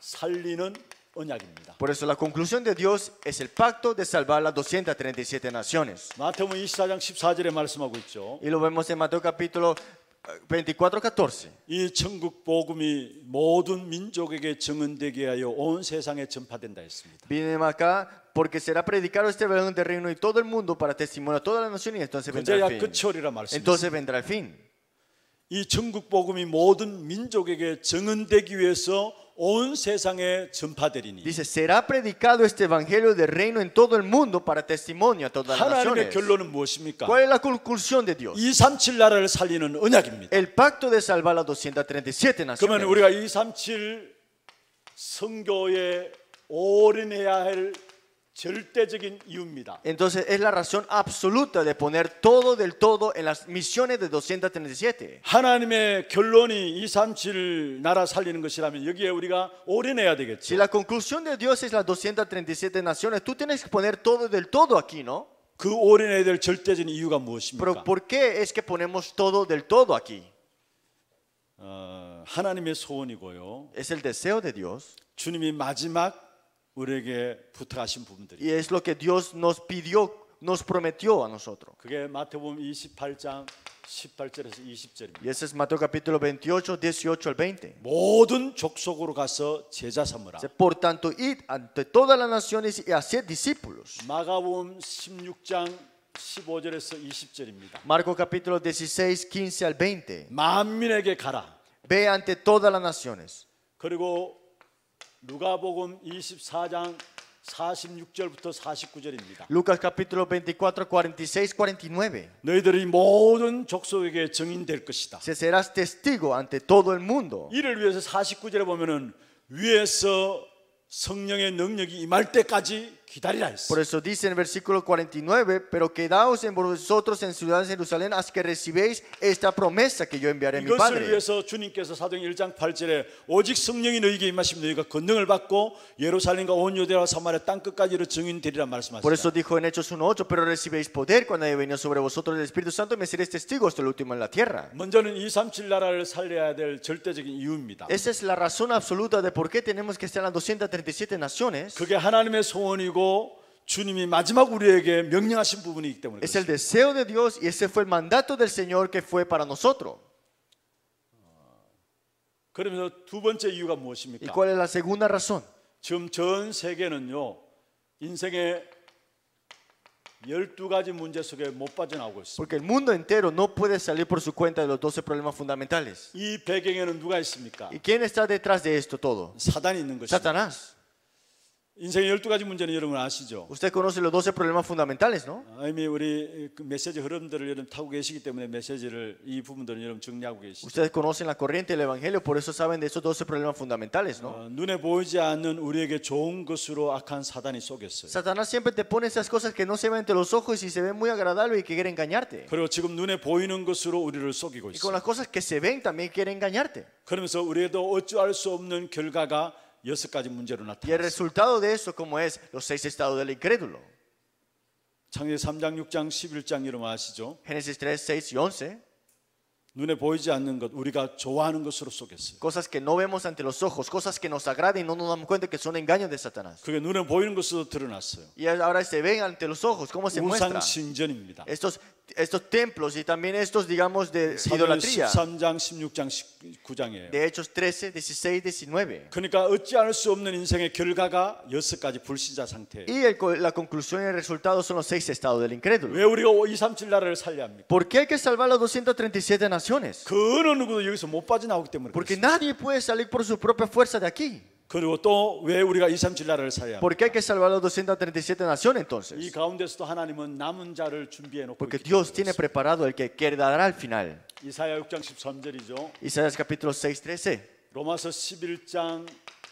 살리는 언약입니다. Por eso la conclusión de Dios es el pacto de salvar las 237 naciones. 마태복음 24장 14절에 말씀하고 있죠. Y lo vemos en Mateo capítulo 24:14. 이 천국 복음이 모든 민족에게 증언되게 하여 온 세상에 전파된다 했습니다. Vienen acá porque será predicado este evangelio del reino y todo el mundo para testimonio a todas las naciones y entonces vendrá 그제야 el fin. 끝이 오리라 말씀입니다. Entonces vendrá el fin. 이 천국 복음이 모든 민족에게 증언되기 위해서 온 세상에 전파되리니. Dice, será predicado este evangelio del reino en todo el mundo para testimonio a todas las 하나님의 naciones. 결론은 무엇입니까? ¿Cuál es la conclusión de Dios? 237 나라를 살리는 언약입니다. El pacto de salvar las 237 그러면 naciones. 우리가 237 선교에 올인해야 할 절대적인 이유입니다. Entonces es la razón absoluta de poner todo del todo en las misiones de 237. 하나님의 결론이 237 나라 살리는 것이라면 여기에 우리가 올인해야 Si 되겠죠. la conclusión de Dios es las 237 naciones, tú tienes que poner todo del todo aquí, ¿no? 그 올인해야 될 절대적인 이유가 Pero 무엇입니까? ¿por qué es que ponemos todo del todo aquí? 하나님의 소원이고요. Es el deseo de Dios 주님이 마지막 우리에게 부탁하신 부분들이. y es lo que Dios nos pidió, nos prometió a nosotros. 그게 마태복음 28장 18절에서 20절입니다. Y ese es Mateo capítulo 28, 18 al 20. 모든 족속으로 가서 제자 삼으라. Por tanto, id ante todas las naciones y haced discípulos. 마가복음 16장 15절에서 20절입니다. Marcos capítulo 16, 15 al 20. 만민에게 가라. Ve ante todas las naciones. 그리고 누가복음 24장 46절부터 49절입니다. Lucas capítulo 24, 46, 49. 너희들이 모든 족속에게 증인될 것이다. Se serás testigo ante todo el mundo. 이를 위해서 49절에 보면은 위에서 성령의 능력이 임할 때까지 기다리라 했어. Por eso dice en el versículo 49, pero quedaos en vosotros en ciudad de Jerusalén hasta que recibéis esta promesa que yo enviaré a mi 이것을 Padre. 위해서 주님께서 사도행전 1장 8절에 오직 성령이 너희에게 임하시면 너희가 권능을 받고 예루살렘과 온 유대와 사마리아 땅 끝까지로 증인되리라 Por eso 말씀하셨다. dijo en Hechos 1:8, pero recibiréis poder cuando haya venido sobre vosotros el Espíritu Santo y me seréis testigos hasta el último en la tierra. 먼저는 237 나라를 살려야 될 절대적인 이유입니다. Esa es la razón absoluta de por qué tenemos que estar en las 237 naciones. 그게 하나님의 소원이고 주님이 마지막 우리에게 명령하신 부분이기 때문에 Es el 그렇습니다. deseo de Dios y ese fue el mandato del Señor que fue para nosotros. 그러면서 두 번째 이유가 ¿Y 무엇입니까? cuál es la segunda razón? 지금 전 세계는요 인생의 12가지 문제 속에 못 빠져나오고 있습니다. Porque el mundo entero no puede salir por su cuenta de los 12 problemas fundamentales. 이 배경에는 누가 있습니까? ¿Y quién está detrás de esto todo? 사단이 있는 것입니다. Satanás. 인생의 12가지 문제는 여러분 아시죠? Usted conoce los 12 problemas fundamentales, ¿no? 이미 우리 그 메시지 흐름들을 여러분 타고 계시기 때문에 메시지를 이 부분들은 여러분 정리하고 계시죠. Ustedes conocen la corriente del Evangelio, por eso saben de esos 12 problemas fundamentales, ¿no? 눈에 보이지 않는 우리에게 좋은 것으로 악한 사단이 속였어요. Satanás siempre te pone esas cosas que no se ven ante los ojos y se ven muy agradables y que quiere engañarte. 그리고 지금 눈에 보이는 것으로 우리를 속이고 Y con 있어요. las cosas que se ven también quiere engañarte. 그러면서 우리도 어찌할 수 없는 결과가 6가지 문제로 Y el 나타났어요. resultado de eso, como es los 6 estados del incrédulo. 창세기 3장, 6장, 11장 여러분 아시죠? Génesis 3, 6 y 11. 눈에 보이지 않는 것, 우리가 좋아하는 것으로 속였어요. Cosas que no vemos ante los ojos, cosas que nos agradan y no nos damos cuenta que son engaños de Satanás. 그게 눈에 보이는 것으로 드러났어요. Y ahora se ven ante los ojos, ¿cómo se muestra? 우상 신전입니다. Estos templos y también estos, digamos, de idolatría. 13장, 16장, 19장이에요. De Hechos 13, 16, 19. 그러니까 어찌할 수 없는 인생의 결과가 6가지 불신자 상태예요. Y la conclusión y el resultado son los 6 estados del incrédulo. 왜 우리가 237 나라를 살려야 합니까? ¿Por qué hay que salvar las 237 naciones? 그 어느 누구도 여기서 못 빠져나오기 때문에 Porque 그렇습니다. nadie puede salir por su propia fuerza de aquí. 그리고 또 왜 우리가 237 나라를 살려야 합니까? ¿Por qué hay que salvar las 237 naciones 이 entonces? 가운데서도 하나님은 남은 자를 준비해 놓고 Porque 있기 Dios 때문에 tiene 그렇습니다. preparado el que quedará al final. 이사야 6장 13절이죠. Isaías capítulo 6, 13. 로마서 11장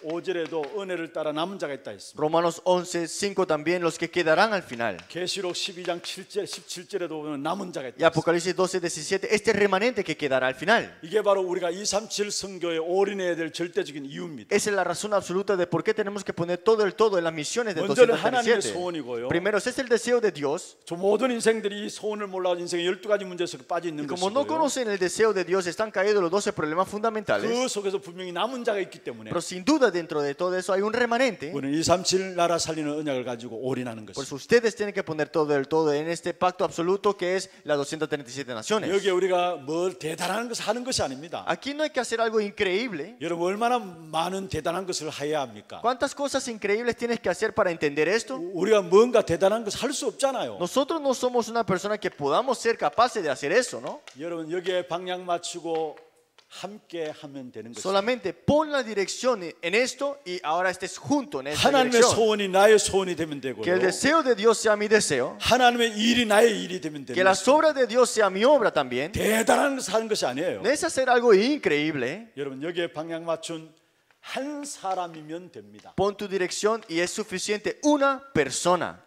5절에도 은혜를 따라 남은 자가 있다 했습니다. Romanos 11, 5 también, los que quedarán al final. 계시록 12장 7절, 17절에도 보면 남은 자가 있다 Y 했습니다. Apocalipsis 12, 17, este remanente que quedará al final. 이게 바로 우리가 237 선교에 올인해야 될 절대적인 이유입니다. Esa es la razón absoluta de por qué tenemos que poner todo el todo en las misiones de 먼저는 하나님의 237. 소원이고요. Primero, ese es el deseo de Dios. 저 모든 인생들이 이 소원을 몰라 인생의 12가지 문제에서 빠져 있는 Y como no 것이고요. conocen el deseo de Dios, están caídos los 12 problemas fundamentales. 그 속에서 분명히 남은 자가 있기 때문에 Pero sin duda dentro de todo eso hay un remanente. 우리는 237 나라 살리는 언약을 가지고 올인하는 Por eso 것입니다. ustedes tienen que poner todo el todo en este pacto absoluto que es las 237 naciones. 여기에 우리가 뭘 대단한 것을 하는 것이 아닙니다. Aquí no hay que hacer algo increíble. 여러분 얼마나 많은 대단한 것을 해야 합니까? ¿Cuántas cosas increíbles tienes que hacer para entender esto? 우리가 뭔가 대단한 것을 할 수 없잖아요. Nosotros no somos una persona que podamos ser capaces de hacer eso, ¿no? 여러분 여기에 방향 맞추고 함께 하면 되는 것입니다. Solamente pon la dirección en esto y ahora estés junto en esta 하나님의 dirección. 소원이 나의 소원이 되면 Que 되고요. el deseo de Dios sea mi deseo. 하나님의 일이 나의 일이 되면 Que 되는 las 것입니다. obras de Dios sea mi obra también. 대단한 것을 하는 것이 아니에요. No es hacer algo increíble. 여러분 여기에 방향 맞춘 한 사람이면 됩니다. Pon tu dirección y es suficiente una persona.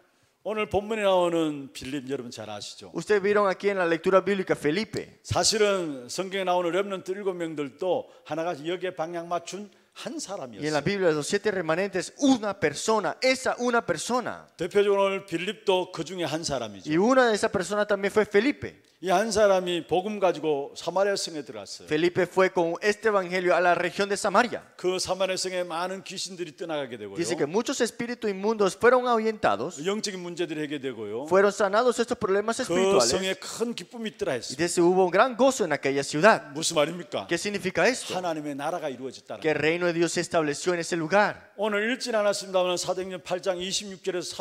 오늘 본문에 나오는 빌립 여러분 잘 아시죠? Ustedes vieron aquí en la lectura bíblica Felipe. 사실은 성경에 나오는 렘넌트 7명들도 하나가 여기에 방향 맞춘 한 Y en la 사람이었어요. Biblia los 7 remanentes, una persona, esa una persona. 대표적으로 오늘 빌립도 그 중에 한 사람이죠. Y una de esas personas también fue Felipe. 이 한 사람이 복음 가지고 사마리아 성에 들어갔어요. Felipe fue con este evangelio a la región de Samaria. 그 사마리아 성에 많은 귀신들이 떠나가게 되고요. Dice que muchos espíritus inmundos fueron ahuyentados, 영적인 문제들이 해결되고요. fueron sanados estos problemas 그 espirituales. 성에 큰 기쁨이 있더라 Y 했어요. desde hubo un gran gozo en aquella ciudad. 무슨 말입니까? ¿Qué significa esto? 하나님의 나라가 이루어졌다는 Que el reino de Dios se estableció en ese lugar. 오늘 읽진 않았습니다만 사도행전 8장 26절에서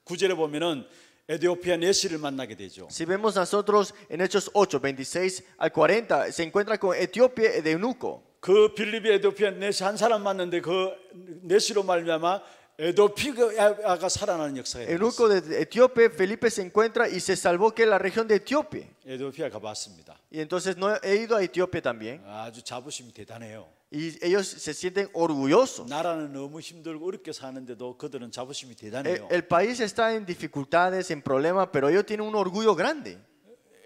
39절에 보면은 에티오피아 내시를 만나게 되죠. Si vemos nosotros en Hechos 8, 26 al 40, se encuentra con Etiopía de Eunuco. 그 빌립이 에티오피아 내시 한 사람 만났는데 그 내시로 말미암아 에티오피아가 살아나는 역사가 있어요. Eunuco de Etiopía, Felipe se encuentra y se salvó que la región de Etiopía. 에티오피아 가봤습니다. Y entonces no he ido a Etiopía también. 아주 자부심이 대단해요. Y ellos se sienten orgullosos. 나라는 너무 힘들고 어렵게 사는데도 그들은 자부심이 대단해요. El país está en dificultades, en problemas, pero ellos tienen un orgullo grande.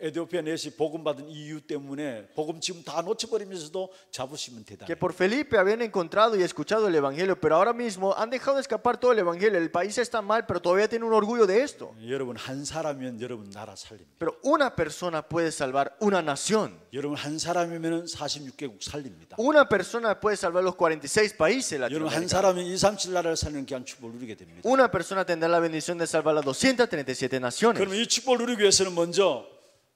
에티오피아 내시 복음 받은 이유 때문에 복음 지금 다 놓쳐버리면서도 자부심은 Que 대단해요. por Felipe habían encontrado y escuchado el evangelio, pero ahora mismo han dejado de escapar todo el evangelio. El país está mal, pero todavía tienen un orgullo de esto. 여러분 한 사람이면 여러분 나라 살립니다. Pero una persona puede salvar una nación. 여러분 한 사람이면 46개국 살립니다. Una persona puede salvar los 46 países 여러분 한 latinoamericanos. 사람이 237 나라를 살리는 귀한 축복을 누리게 됩니다. Una persona tendrá la bendición de salvar las 237 naciones. 그러면 이 축복을 누리기 위해서는 먼저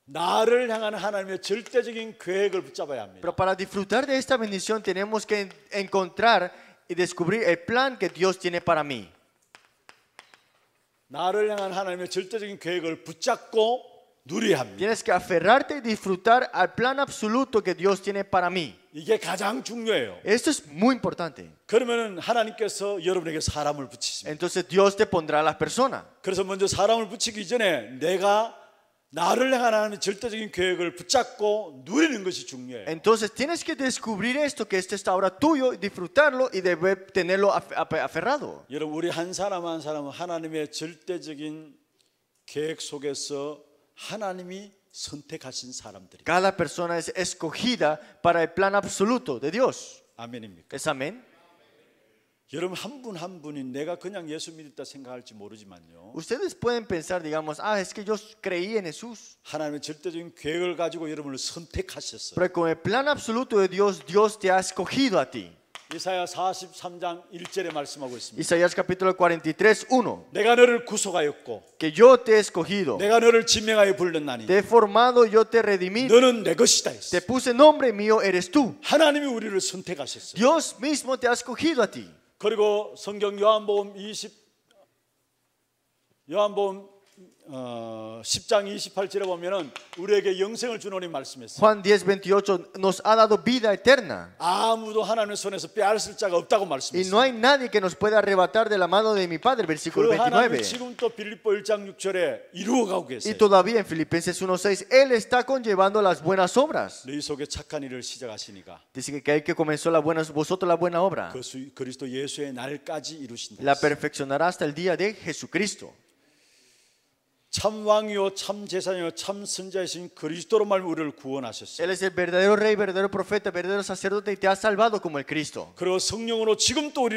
나를 향한 하나님의 절대적인 계획을 붙잡아야 합니다. Pero para disfrutar de esta bendición tenemos que encontrar y descubrir el plan que Dios tiene para mí. 나를 향한 하나님의 절대적인 계획을 붙잡고 누려야 합니다. Tienes que aferrarte y disfrutar al plan absoluto que Dios tiene para mí. 이게 가장 중요해요. Esto es muy importante. 그러면은 하나님께서 여러분에게 사람을 붙이십니다. Entonces Dios te pondrá a las personas. 그래서 먼저 사람을 붙이기 전에 내가 나를 향한 하나님의 절대적인 계획을 붙잡고 누리는 것이 중요해요. Entonces tienes que descubrir esto, que esto está ahora tuyo, y disfrutarlo y debe tenerlo aferrado. 여러분 우리 한 사람 한 사람은 하나님의 절대적인 계획 속에서 하나님이 선택하신 사람들이. Cada persona es escogida para el plan absoluto de Dios. 아멘입니까? ¿Es amén? 여러분 한 분 한 분이 내가 그냥 예수 믿었다 생각할지 모르지만요. Ustedes pueden pensar, digamos, es que yo creí en Jesús. 하나님의 절대적인 계획을 가지고 여러분을 선택하셨어요. Pero con el plan absoluto de Dios, Dios te ha escogido a ti. 이사야 43장 1절에 말씀하고 있습니다. Isaías capítulo 43, 1. 내가 너를 구속하였고 Que yo te he escogido. 내가 너를 지명하여 불렀나니 Te he formado, yo te redimí. 너는 내 것이다 했어. Te puse nombre mío, eres tú. 하나님이 우리를 선택하셨어요. Dios mismo te ha escogido a ti. 그리고 성경 요한복음 10장 28절에 보면은 우리에게 영생을 주노니 말씀했어요. Juan 10:28 nos ha dado vida eterna. 아무도 하나님의 손에서 빼앗을 자가 없다고 Y 말씀했어요. no hay nadie que nos pueda arrebatar de la mano de mi Padre, versículo 그 하나님이 29. 지금 또 빌립보 1장 6절에 이루어가고 Y 계세요. todavía en Filipenses 1:6, Él está conllevando las buenas obras. 너희 속에 착한 일을 시작하시니까 Dice que el que comenzó vosotros la buena obra, 그리스도 예수의 날까지 이루신다. la perfeccionará hasta el día de Jesucristo. 참 왕이요 참 제사장이요 참 선자이신 그리스도로 말미 우리를 구원하셨어요. Él es el verdadero rey, verdadero profeta, verdadero sacerdote y te ha salvado como el Cristo. 그리고 성령으로 지금 또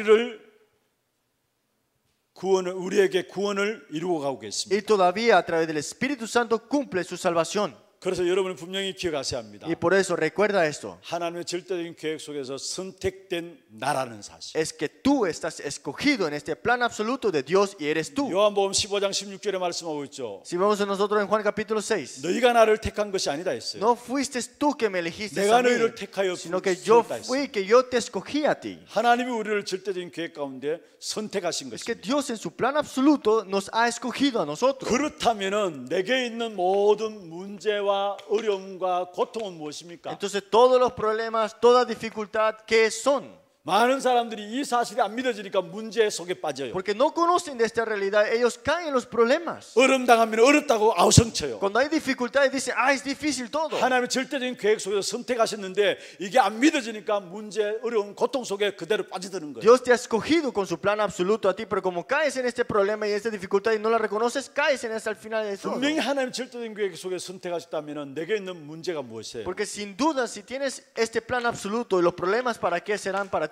우리에게 구원을 이루어 가고 계십니다. Y todavía a través del Espíritu Santo cumple su salvación. 그래서 여러분은 분명히 기억하셔야 합니다. Y por eso recuerda esto. 하나님의 절대적인 계획 속에서 선택된 나라는 사실. Es que tú estás escogido en este plan absoluto de Dios y eres tú. 요한복음 15장 16절에 말씀하고 있죠. Si vamos a nosotros en Juan capítulo 6. 너희가 나를 택한 것이 아니다 했어요. No fuiste tú que me elegiste 내가 a mí, 너희를 택하여 sino que yo 부르셨다 fui, que yo te escogí a ti. 하나님이 우리를 절대적인 계획 가운데 선택하신 Es que 것입니다. Dios en su plan absoluto nos ha escogido a nosotros. 그렇다면은 내게 있는 모든 문제와 어려움과 고통은 무엇입니까? Entonces todos los problemas, toda dificultad, ¿qué son? 많은 사람들이 이 사실이 안 믿어지니까 문제 속에 빠져요. Porque no conocen de esta realidad, ellos caen en los problemas. 어려움 당하면 어렵다고 아우성쳐요. Cuando hay dificultades dicen, es difícil todo. 하나님의 절대적인 계획 속에서 선택하셨는데 이게 안 믿어지니까 문제, 어려움, 고통 속에 그대로 빠져드는 거예요. Dios te ha escogido con su plan absoluto a ti, pero como caes en este problema y esta dificultad y no la reconoces, caes en esta al final de todo. 분명히 하나님의 절대적인 계획 속에 선택하셨다면 내게 있는 문제가 무엇이에요? Porque sin duda, si tienes este plan absoluto y los problemas, ¿para qué serán para ti?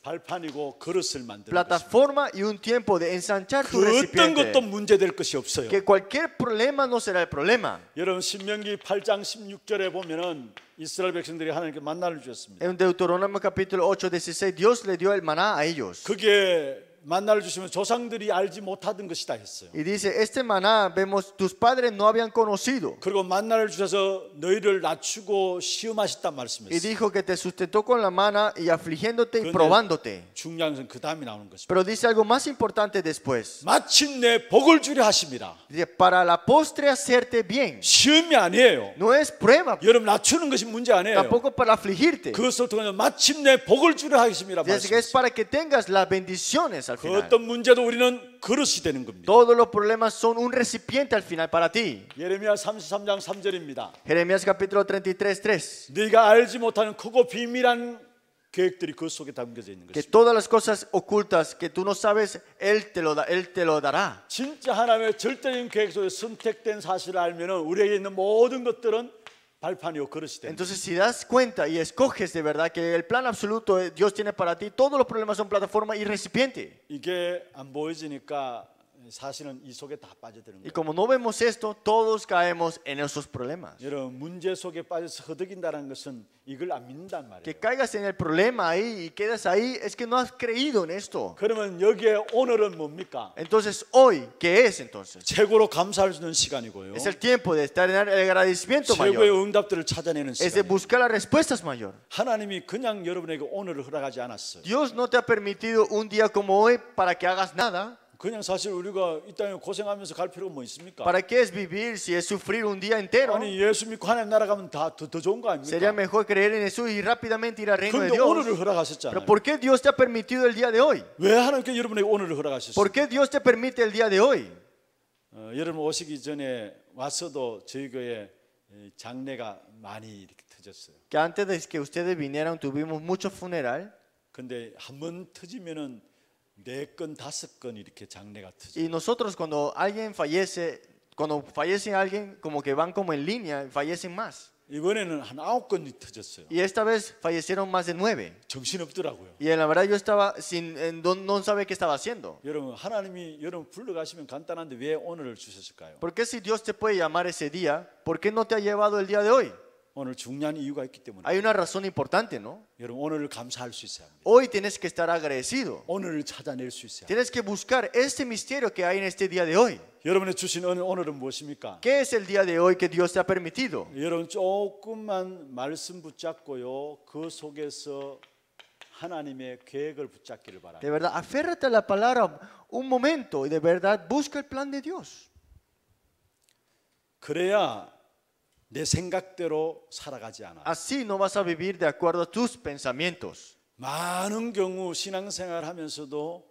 발판이고 그릇을 만드는 것입니다. Plataforma y un tiempo de ensanchar tu 그 어떤 recipiente. 것도 문제될 것이 없어요. Que cualquier problema no será el problema. 여러분 신명기 8장 16절에 보면은 이스라엘 백성들이 하나님께 만나를 주셨습니다. En Deuteronomio capítulo 8:16, Dios le dio el maná a ellos. 그게 만나를 주시면 조상들이 알지 못하던 것이다 했어요. Y dice, este maná, vemos, tus padres no habían conocido. 그리고 만나를 주셔서 너희를 낮추고 시험하셨단 Y 말씀했어요. dijo que te sustentó con la mano y afligiéndote y 그런데 probándote. 중요한 것은 그 다음에 나오는 것입니다. Pero dice algo más importante después. 마침내 복을 주려 하십니다. Dice, para la postre hacerte bien. 시험이 아니에요. No es prueba, 여러분 낮추는 것이 문제 아니에요. tampoco para afligirte. 그것을 통해 마침내 복을 주려 하십니다. Dice que es para que tengas las bendiciones al 그 final. 어떤 문제도 우리는 그릇이 되는 겁니다. Todos los problemas son un recipiente al final para ti. 예레미야 33장 3절입니다. Jeremías capítulo 33, 3. 네가 알지 못하는 크고 비밀한 계획들이 그 속에 담겨져 있는 Que 것입니다. todas las cosas ocultas que tú no sabes, Él te lo dará. 진짜 하나님의 절대적인 계획 속에 선택된 사실을 알면은 우리에게 있는 모든 것들은 발판이요 그릇이 됩니다. Entonces, si das cuenta y escoges de verdad que el plan absoluto de Dios tiene para ti, todos los problemas son plataforma y recipiente. 이게 안 보여지니까 사실은 이 속에 다 빠져드는 Y 거예요. como no vemos esto, todos caemos en esos problemas. 여러분 문제 속에 빠져서 허덕인다는 것은 이걸 안 믿는단 말이에요. Que caigas en el problema ahí y quedas ahí, es que no has creído en esto. 그러면 여기에 오늘은 뭡니까? Entonces, hoy, ¿qué es entonces? 최고로 감사할 수 있는 시간이고요. Es el tiempo de estar en el agradecimiento 최고의 mayor. 응답들을 찾아내는 Es de 시간. buscar las respuestas mayor. 하나님이 그냥 여러분에게 오늘을 허락하지 않았어요. Dios no te ha permitido un día como hoy para que hagas nada. 그냥 사실 우리가 이 땅에 고생하면서 갈 필요가 뭐 있습니까? ¿Para qué es vivir si es sufrir un día entero? 아니 예수 믿고 하나님 나라 가면 더 좋은 거 Sería 아닙니까? mejor creer en Jesús y rápidamente ir al reino de 그런데 오늘을 Dios. 허락하셨잖아요. Pero ¿por qué Dios te ha permitido el día de hoy? 왜 하나님께 여러분에게 오늘을 허락하셨어요? ¿Por qué Dios te permite el día de hoy? 여러분 오시기 전에 왔어도 저희 교회 장례가 많이 이렇게 터졌어요. Que antes de que ustedes vinieran tuvimos mucho funeral 근데 한 번 터지면은 4건 5건 이렇게 장례가 터져. y nosotros cuando fallece alguien como que van como en línea, fallecen más. 이번에는 한 9건이 터졌어요. Y esta vez fallecieron más de 9. 정신 없더라고요. Y la verdad yo estaba no sabía qué estaba haciendo. 여러분 하나님이 여러분 불러가시면 간단한데 왜 오늘을 주셨을까요? ¿Por qué si Dios te puede llamar ese día, por qué no te ha llevado el día de hoy? 오늘 중요한 이유가 있기 때문에. Hay una razón importante, ¿no? 여러분 오늘을 감사할 수 있어야 합니다. Hoy tienes que estar agradecido. 오늘을 찾아낼 수 있어야 합니다. Tienes que buscar este misterio que hay en este día de hoy. 여러분의 주신 오늘은 무엇입니까? ¿Qué es el día de hoy que Dios te ha permitido? 여러분 조금만 말씀 붙잡고요. 그 속에서 하나님의 계획을 붙잡기를 De 바랍니다. verdad, aférrate a la palabra un momento y de verdad busca el plan de Dios. 그래야 내 생각대로 살아가지 않아. Así no vas a vivir de acuerdo a tus pensamientos. 많은 경우 신앙생활 하면서도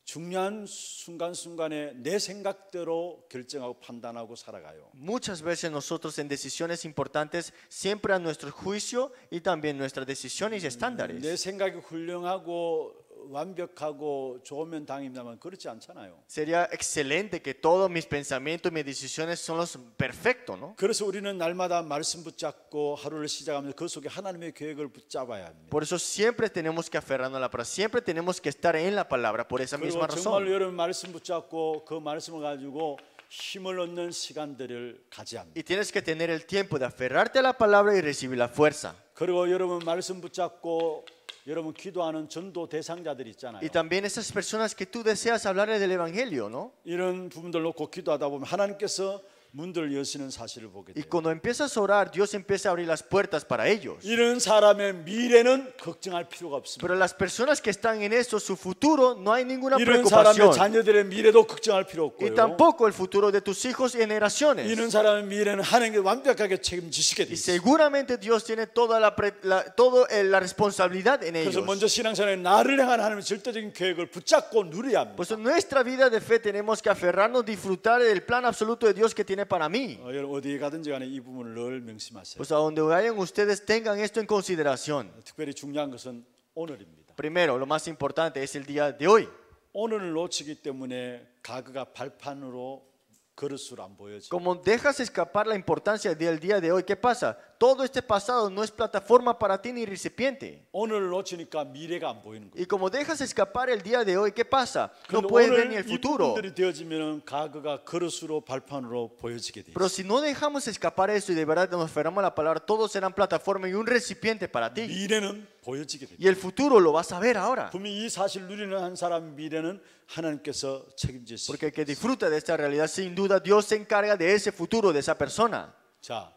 중요한 순간순간에 내 생각대로 결정하고 판단하고 살아가요. Muchas veces nosotros en decisiones importantes siempre a nuestro juicio y también nuestras decisiones y 내 estándares. 생각이 훌륭하고 완벽하고 좋으면 당입니다만 그렇지 않잖아요. Sería excelente que todos mis pensamientos y mis decisiones son los perfectos, ¿no? 그래서 우리는 날마다 말씀 붙잡고 하루를 시작하면서 그 속에 하나님의 계획을 붙잡아야 합니다. Por eso siempre tenemos que aferrarnos a la palabra, siempre tenemos que estar en la palabra, por esa misma 그리고 정말로 razón. 여러분 말씀 붙잡고 그 말씀을 가지고 힘을 얻는 시간들을 가져야 합니다. Y tienes que tener el tiempo de aferrarte a la palabra y recibir la fuerza. 그리고 여러분 말씀 붙잡고 여러분 기도하는 전도 대상자들 있잖아요. Y también esas personas que tú deseas hablarles del evangelio, ¿no? 이런 부분들 놓고 기도하다 보면 하나님께서 문들을 여시는 사실을 보게 Y 돼요. cuando empiezas a orar, Dios empieza a abrir las puertas para ellos. 이런 사람의 미래는 걱정할 필요가 없습니다. Pero las personas que están en esto, su futuro, no hay ninguna 이런 사람의 preocupación. 자녀들의 미래도 걱정할 필요 Y 없고요. tampoco el futuro de tus hijos y generaciones. 이런 사람의 미래는 하나님께 완벽하게 책임지시게 돼 Y 있어요. seguramente Dios tiene toda la responsabilidad en 그래서 ellos. 먼저 신앙생활에 나를 향한 하나님의 절대적인 계획을 붙잡고 누려야 합니다. Pues en nuestra vida de fe tenemos que aferrarnos, disfrutar del plan absoluto de Dios que tiene para mí. 여러분 어디에 가든지 간에 이 부분을 늘 명심하세요. Pues a donde vayan ustedes tengan esto en consideración. 특별히 중요한 것은 오늘입니다. Primero, lo más importante es el día de hoy. 오늘을 놓치기 때문에 가그가 발판으로 그릇으로 안 보여져. Como dejas escapar la importancia del día de hoy, ¿qué pasa? Todo este pasado no es plataforma para ti ni recipiente. 오늘을 놓치니까 미래가 안 보이는 거예요. Y como dejas escapar el día de hoy, ¿qué pasa? No 그런데 puedes ver ni 오늘 el 이 futuro. 부분들이 되어지면 가그가 그릇으로 발판으로 보여지게 돼 Pero 있어요. si no dejamos escapar eso y de verdad nos aferramos a la palabra, todos serán plataforma y un recipiente para ti. 미래는 보여지게 됩니다. Y el futuro lo vas a ver ahora. 분명히 이 사실 누리는 한 사람 미래는 하나님께서 책임지시고. Porque el que disfruta de esta realidad, sin duda, Dios se encarga de ese futuro de esa persona. 자,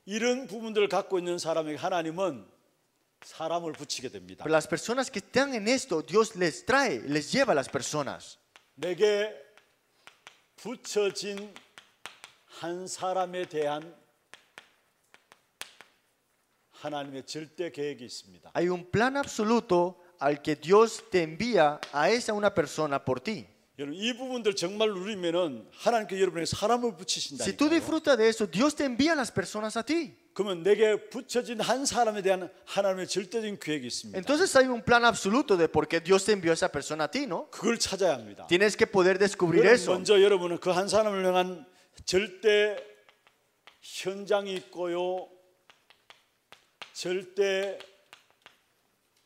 이런 부분들을 갖고 있는 사람에게 하나님은 사람을 붙이게 됩니다. Pero las personas que están en esto, Dios les trae, les lleva a las personas. 내게 붙여진 한 사람에 대한 하나님의 절대 계획이 있습니다. Hay un plan absoluto al que Dios te envía a esa una persona por ti. 여러분 이 부분들 정말 누리면은 하나님께 여러분에게 사람을 Si tú 붙이신다니까요. disfrutas de eso, Dios te envía a las personas a ti. 그러면 내게 붙여진 한 사람에 대한 하나님의 절대적인 계획이 있습니다. Entonces hay un plan absoluto de por qué Dios te envió a esa persona a ti, ¿no? 그걸 찾아야 합니다. Tienes que poder descubrir 여러분, eso. 먼저 여러분은 그 한 사람을 향한 절대 현장이 있고요. 절대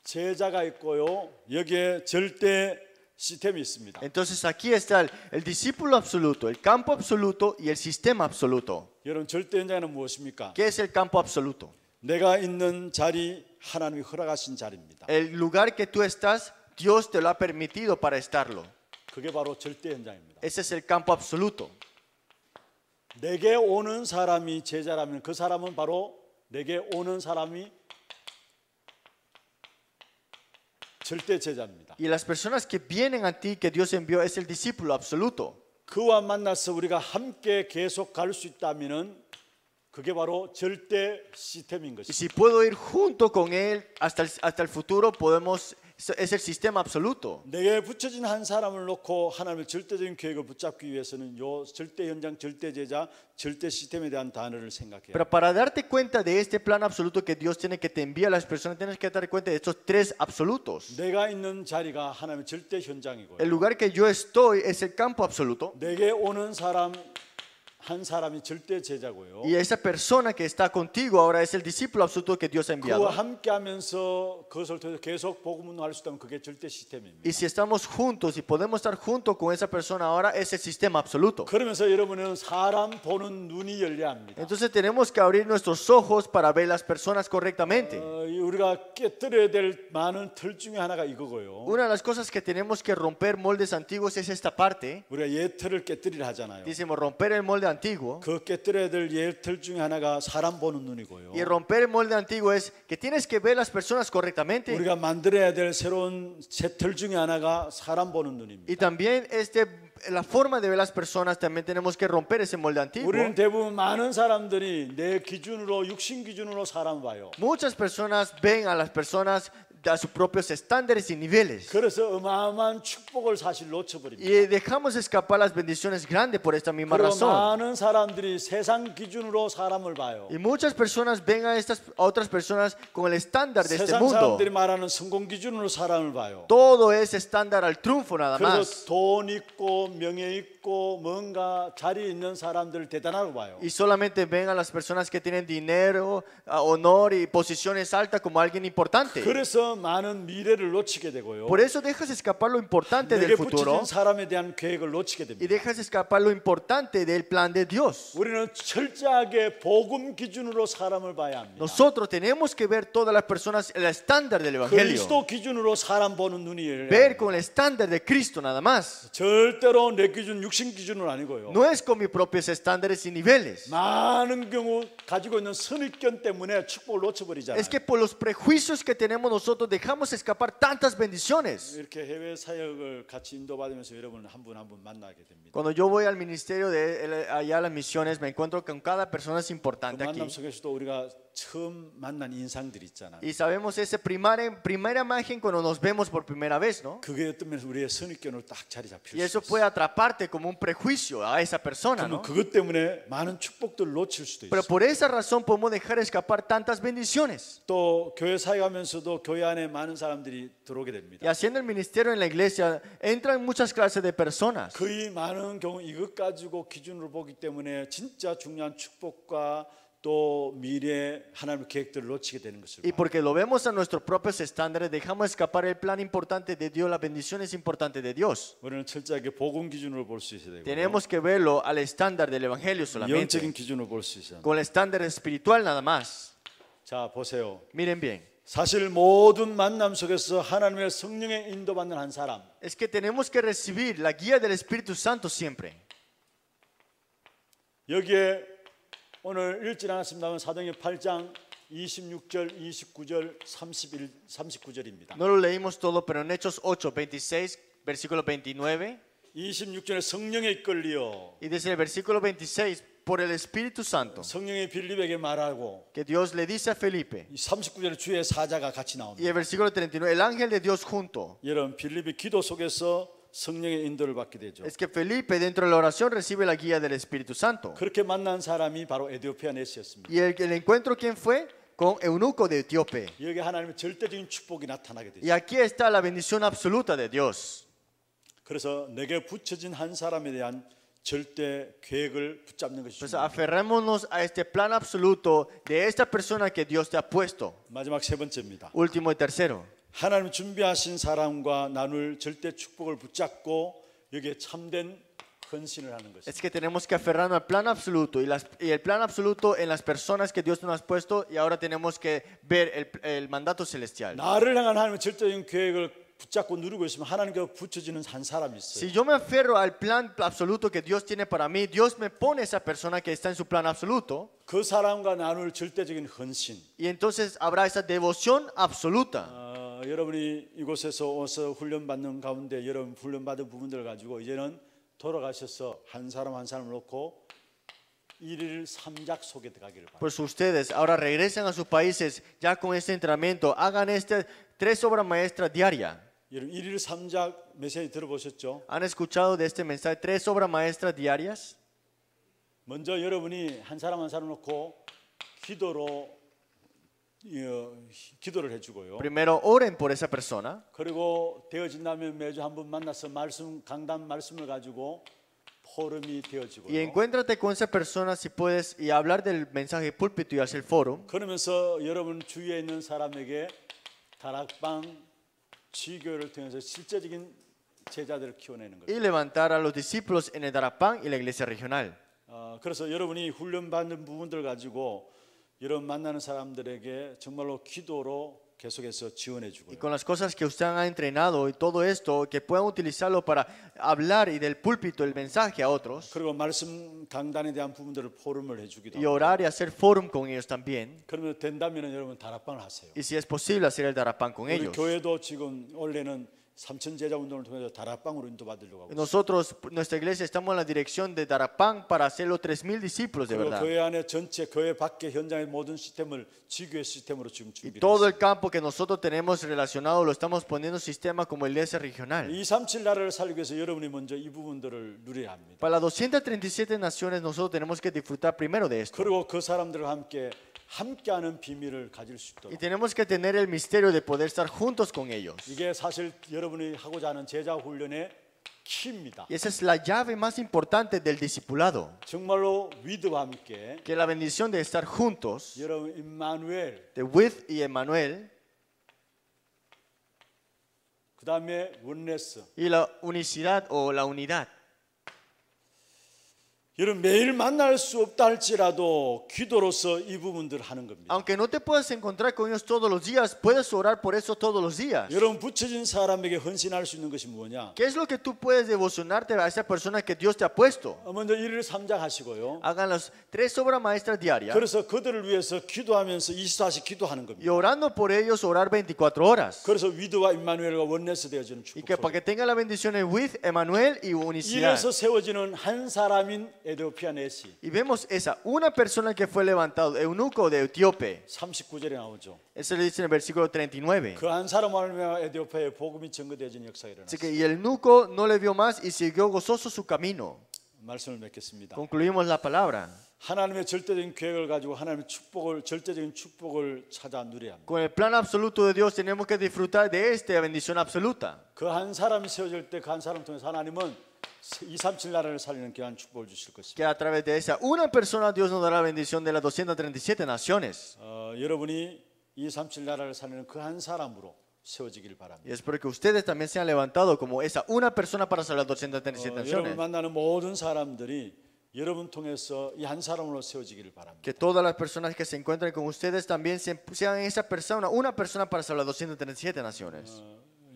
제자가 있고요. 여기에 절대 시스템이 있습니다. Entonces aquí está el discípulo absoluto, el campo absoluto y el sistema absoluto. 여러분 절대 현장은 무엇입니까? ¿Qué es el campo absoluto? 내가 있는 자리 하나님이 허락하신 자리입니다. El lugar que tú estás, Dios te lo ha permitido para estarlo. 그게 바로 절대 현장입니다. Ese es el campo absoluto. 내게 오는 사람이 제자라면 그 사람은 바로 내게 오는 사람이 절대 제자입니다. Y las personas que vienen a ti, que Dios envió, es el discípulo absoluto. 그와 만나서 우리가 함께 계속 갈 수 있다면은 그게 바로 절대 시스템인 Y 것입니다. si puedo ir junto con Él hasta el futuro, es el sistema absoluto. 내게 붙여진 한 사람을 놓고 하나님의 절대적인 계획을 붙잡기 위해서는 요 절대 현장, 절대 제자, 절대 시스템에 대한 단어를 생각해야 Pero 합니다. para darte cuenta de este plan absoluto que Dios tiene que te envía a las personas, tienes que darte cuenta de estos tres absolutos. 내가 있는 자리가 하나님의 절대 현장이고요. El lugar que yo estoy es el campo absoluto. 내게 오는 사람 한 사람이 절대 제자고요. Y esa persona que está contigo ahora es el discípulo absoluto que Dios ha enviado. 그와 함께하면서 그것을 통해서 계속 복음 운동할 수 있다면 그게 절대 시스템입니다. Y si estamos juntos y podemos estar junto con esa persona ahora es el sistema absoluto. 그러면서 여러분은 사람 보는 눈이 열려야 합니다. Entonces tenemos que abrir nuestros ojos para ver las personas correctamente. 우리가 깨뜨려야 될 많은 틀 중에 하나가 이거고요. Una de las cosas que tenemos que romper moldes antiguos es esta parte. 우리가 옛틀을 깨뜨리려 하잖아요. Decimos romper el molde antiguo. 그 깨뜨려야 될 옛틀 중에 하나가 사람 보는 눈이고요. Y romper el molde antiguo es que tienes que ver las personas correctamente. 우리가 만들어야 될 새로운 새 틀 중에 하나가 사람 보는 눈입니다. Y también la forma de ver las personas también tenemos que romper ese molde antiguo. 우리는 대부분 많은 사람들이 내 기준으로 육신 기준으로 사람 봐요. Muchas personas ven a las personas a sus propios estándares y niveles. 그래서 어마어마한 축복을 사실 놓쳐버립니다. Y dejamos escapar las bendiciones grandes por esta misma 그리고 razón. 많은 사람들이 세상 기준으로 사람을 봐요. Y muchas personas ven a otras personas con el estándar de este 세상 mundo. 사람들이 말하는 성공 기준으로 사람을 봐요. Todo es estándar al triunfo nada 그래서 más. 돈 있고 명예 있고 뭔가 자리 있는 사람들을 대단하고 봐요. Y solamente ven a las personas que tienen dinero, honor y posiciones altas como alguien importante. 그래서 많은 미래를 놓치게 되고요. Por eso dejas escapar lo importante 내게 del futuro 붙여진 사람에 대한 계획을 놓치게 y 됩니다. dejas escapar lo importante del plan de Dios. 우리는 철저하게 복음 기준으로 사람을 봐야 합니다. Nosotros tenemos que ver todas las personas el estándar del Evangelio. 그리스도 기준으로 사람 보는 눈이 열려야 Ver 합니다. con el estándar de Cristo nada más. 절대로 내 기준 육신 기준은 아니고요. No es con mis propios estándares y niveles. 많은 경우 가지고 있는 선입견 때문에 축복을 놓쳐버리잖아요. Es que por los prejuicios que tenemos nosotros dejamos escapar tantas bendiciones. 이렇게 해외 사역을 같이 인도받으면서 여러분 한 분 한 분 만나게 됩니다. Cuando yo voy al ministerio allá a las misiones, me encuentro con cada persona es 그 importante aquí. 만남 속에서도 우리가 처음 만난 인상들이 있잖아요. Y sabemos esa primera imagen cuando nos vemos por primera vez, ¿no? 그게 어떤 면에서 우리의 선입견으로 딱 자리 잡힐 Y 수 eso 있어요. puede atraparte como un prejuicio a esa persona, 그러면 ¿no? 그것 때문에 많은 축복들을 놓칠 수도 Pero 있어요. por esa razón podemos dejar escapar tantas bendiciones. 또 교회 사역하면서도 교회 안에 많은 사람들이 들어오게 됩니다. Y haciendo el ministerio en la iglesia, entran muchas clases de personas. 거의 많은 경우 이것 가지고 기준으로 보기 때문에 진짜 중요한 축복과 또 미래 하나님의 계획들을 놓치게 되는 것을 Y 봐요. porque lo vemos a nuestros propios estándares, dejamos escapar el plan importante de Dios, las bendiciones importantes de Dios. 우리는 철저하게 복음 기준으로 볼 수 있어야 되고 Tenemos que verlo al estándar del Evangelio solamente, 영적인 기준으로 볼 수 있어야 돼요. con el estándar espiritual nada más. 자 보세요. Miren bien, 사실 모든 만남 속에서 하나님의 성령의 인도받는 한 사람, es que tenemos que recibir la guía del Espíritu Santo siempre. 여기에 오늘 읽지 않았습니다만 사도행전 8장 26절, 29절, 39절입니다. No lo leímos todo, pero en Hechos 8, 26, versículo 29, 26절에 성령에 이끌리어 y desde el versículo 26, por el Espíritu Santo, 성령이 빌립에게 말하고 que Dios le dice a Felipe, 이 39절에 주의 사자가 같이 y 나옵니다. el versículo 39, el ángel de Dios junto. 여러분 빌립이 기도 속에서 성령의 인도를 받게 되죠. Es que Felipe dentro de la oración recibe la guía del Espíritu Santo. 그렇게 만난 사람이 바로 에디오피아 네스였습니다. Y el encuentro, ¿quién fue? Con Eunuco de Etíope. 여기 하나님의 절대적인 축복이 나타나게 Y 되죠. aquí está la bendición absoluta de Dios. 그래서 내게 붙여진 한 사람에 대한 절대 계획을 붙잡는 것이 Pues 중요합니다. aferrémonos a este plan absoluto de esta persona que Dios te ha puesto. 마지막 세 번째입니다. Último y tercero. 하나님 준비하신 사람과 나눌 절대 축복을 붙잡고 여기에 참된 헌신을 하는 것입니다. Es que tenemos que aferrarnos al plan absoluto y el plan absoluto en las personas que Dios nos ha puesto, y ahora tenemos que ver el mandato celestial. 나를 향한 하나님의 절대적인 계획을 붙잡고 누리고 있으면 하나님께 붙여지는 한 사람이 있어요. Si yo me aferro al plan absoluto que Dios tiene para mí, Dios me pone esa persona que está en su plan absoluto, 그 사람과 나눌 절대적인 헌신. y entonces habrá esa devoción absoluta. 여러분이 이곳에서 와서 훈련받는 가운데 여러분 훈련받은 부분들을 가지고 이제는 돌아가셔서 한 사람 한 사람을 놓고 일일 삼작 속에 들어가기를 바랍니다. Pues ustedes ahora regresan a sus países ya con este entrenamiento, hagan este 3 obras maestras diarias. 여러분 일일 삼작 메시지 들어보셨죠? ¿Han escuchado de este mensaje 3 obras maestras diarias? 먼저 여러분이 한 사람 한 사람 놓고 기도를 해주고요. Primero oren por esa persona. 그리고 되어진다면 매주 한 번 만나서 강단 말씀을 가지고 포럼이 되어지고요. Y encuéntrate con esa persona si puedes y hablar del mensaje púlpito y hacer foro. 그러면서 여러분 주위에 있는 사람에게 다락방 지교를 통해서 실제적인 제자들을 키워내는 거예요. Y levantar a los discípulos en el Darapán y la iglesia regional. 그래서 여러분이 훈련받는 부분들 가지고 여러분 만나는 사람들에게 정말로 기도로 계속해서 지원해 Y 주고요. con las cosas que usted ha entrenado y todo esto, que puedan utilizarlo para hablar y del púlpito el mensaje a otros. 그리고 말씀 강단에 대한 부분들을 포럼을 해주기도 Y 하고. orar y hacer forum con ellos también. 그러면 된다면 여러분 다락방을 하세요. Y si es posible hacer el Darapán con 우리 ellos. 교회도 지금 원래는 삼천 제자 운동을 통해서 다락방으로 인도받으려고 하고 있어요. Nosotros, nuestra iglesia, estamos en la dirección de Darapán para hacer los 3,000 discípulos de 그리고 verdad. 교회 안에 전체 교회 밖에 현장의 모든 시스템을 지교회 시스템으로 지금 Y 준비했어요. todo el campo que nosotros tenemos relacionado lo estamos poniendo en sistema como iglesia regional. 237 나라를 살기 위해서 여러분이 먼저 이 부분들을 누려야 합니다. Para las 237 naciones nosotros tenemos que disfrutar primero de esto. 그리고 그 사람들과 함께하는 비밀을 가질 수 Y 있도록. tenemos que tener el misterio de poder estar juntos con ellos. 이게 사실 여러분이 하고자 하는 제자 훈련의 키입니다. Y esa es la llave más importante del discipulado. 정말로 위드와 함께 Que la bendición de estar juntos, 여러분 임마누엘, de with y Emmanuel, 그 다음에 원네스. y la unicidad o la unidad. 여러분 매일 만날 수 없다 할지라도 기도로서 이 부분들을 하는 겁니다. Aunque no te puedas encontrar con ellos todos los días, puedes orar por eso todos los días. 여러분 붙여진 사람에게 헌신할 수 있는 것이 뭐냐? ¿Qué es lo que tú puedes devocionarte a esa persona que Dios te ha puesto? 먼저 일일 삼작 하시고요. Hagan las 3 obras maestras diarias. 그래서 그들을 위해서 기도하면서 24시 기도하는 Y 겁니다. orando por ellos, orar 24 horas. 그래서 위드와 임마누엘과 원네스 되어지는 Y que para 축복. que tenga la bendición de with, Emmanuel y unicidad. 이래서 세워지는 한 사람인 에티오피아 네시. Y vemos esa, una persona que fue levantado, eunuco de Etíope. 39절에 나오죠. Eso lo dice en el versículo 39. 그 한 사람을 말하면 에티오피아에 복음이 전거되어진 역사가 Así 일어났어요. que, y el eunuco no le vio más y siguió gozoso su camino. 말씀을 맺겠습니다. Concluimos la palabra. 하나님의 절대적인 계획을 가지고 하나님의 축복을 절대적인 축복을 찾아 누려야 합니다. Con el plan absoluto de Dios tenemos que disfrutar de esta bendición absoluta. 그 한 사람이 세워질 때 그 한 사람 통해서 하나님은 237 나라를 살리는 귀한 축복을 주실 것입니다. Que a través de esa una persona Dios nos dará la bendición de las 237 naciones. 여러분이 237 나라를 살리는 그 한 사람으로 세워지길 바랍니다. Y espero que ustedes también sean levantados como esa una persona para salvar 237 여러분 naciones. 만나는 모든 사람들이 여러분 통해서 이 한 사람으로 세워지기를 바랍니다. Que todas las personas que se encuentren con ustedes también sean esa persona, una persona para salvar 237 naciones.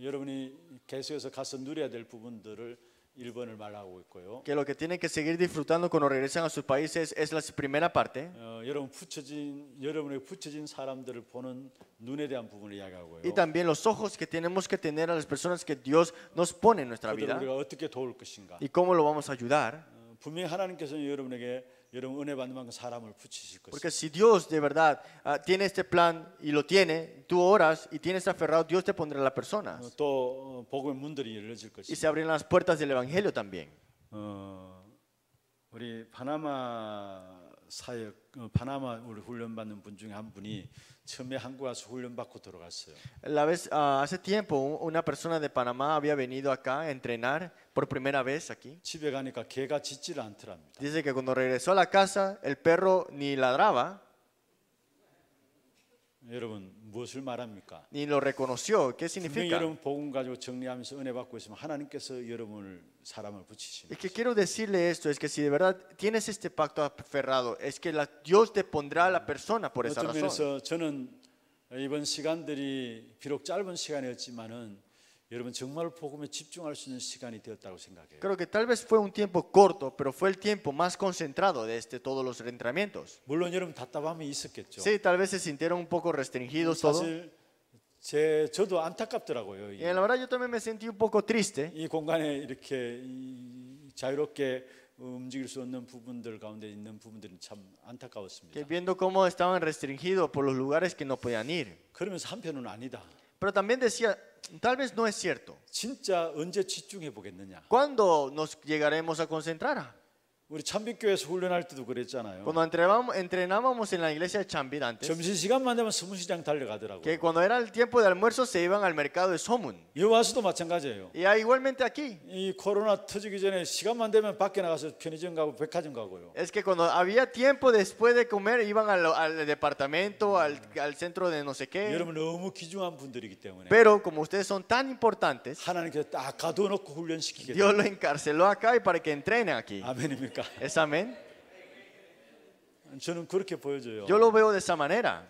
여러분이 계속해서 가서 누려야 될 부분들을 1번을 말하고 있고요. Que lo que tienen que seguir disfrutando cuando regresan a sus países es la primera parte. 여러분의 붙여진 사람들을 보는 눈에 대한 부분을 이야기하고요. Y también los ojos que tenemos que tener a las personas que Dios nos pone en nuestra 그들을 vida. 우리가 어떻게 도울 것인가. Y cómo lo vamos a ayudar. 분명히 하나님께서는 여러분에게 여러분 은혜 받는 만큼 사람을 붙이실 Porque 것입니다. si Dios de verdad tiene este plan y lo tiene, tú oras y tienes aferrado, Dios te pondrá la persona. 또 복음의 문들이 열려질 Y 것입니다. se abrirán las puertas del Evangelio también. 우리 파나마 사역, 파나마 우리 훈련 받는 분 중에 한 분이 처음에 한국 와서 훈련 받고 들어갔어요. Hace tiempo una persona de Panamá había venido acá a entrenar por primera vez aquí. 집에 가니까 개가 짖지를 않더랍니다. Dice que cuando regresó a la casa el perro ni ladraba 여러분 무엇을 말합니까? ni lo reconoció. ¿Qué 분명히 significa? 여러분 복음 가지고 정리하면서 은혜 받고 있으면 하나님께서 여러분을 사람을 붙이십니다. Es que quiero decirle esto, es que si de verdad tienes este pacto aferrado, es que Dios te pondrá a la persona por esa 어떤 razón. 면에서 저는 이번 시간들이 비록 짧은 시간이었지만은 여러분 정말 복음에 집중할 수 있는 시간이 되었다고 생각해요. Creo que tal vez fue un tiempo corto, pero fue el tiempo más concentrado de todos los entrenamientos. 물론 여러분 답답함이 있었겠죠. Sí, tal vez se sintieron un poco restringidos todo. 사실 저도 안타깝더라고요. Y la verdad yo también me sentí un poco triste 이 공간에 이렇게 자유롭게 움직일 수 없는 부분들 가운데 있는 부분들은 참 안타까웠습니다. que viendo cómo estaban restringidos por los lugares que no podían ir. 그러면서 한편은 아니다. Pero también decía, tal vez no es cierto. 진짜 언제 집중해 보겠느냐. ¿Cuándo nos llegaremos a concentrar? 우리 참빛교회에서 훈련할 때도 그랬잖아요. Cuando entrenábamos en la iglesia de Chambit antes, 점심시간만 되면 서문시장 달려가더라고요. que cuando era el tiempo de almuerzo se iban al mercado de Somun. 여기 와서도 마찬가지예요. Y igualmente aquí. 이 코로나 터지기 전에 시간만 되면 밖에 나가서 편의점 가고 백화점 가고요. Es que cuando había tiempo después de comer iban al departamento, al centro de no sé qué. 여러분 너무 귀중한 분들이기 때문에 Pero como ustedes son tan importantes, 하나님께서 딱 가둬놓고 훈련시키게 Dios 돼요. lo encarceló acá y para que entrenen aquí. 아멘입니까? ¿Es amén? 저는 그렇게 보여져요. Yo lo veo de esa manera.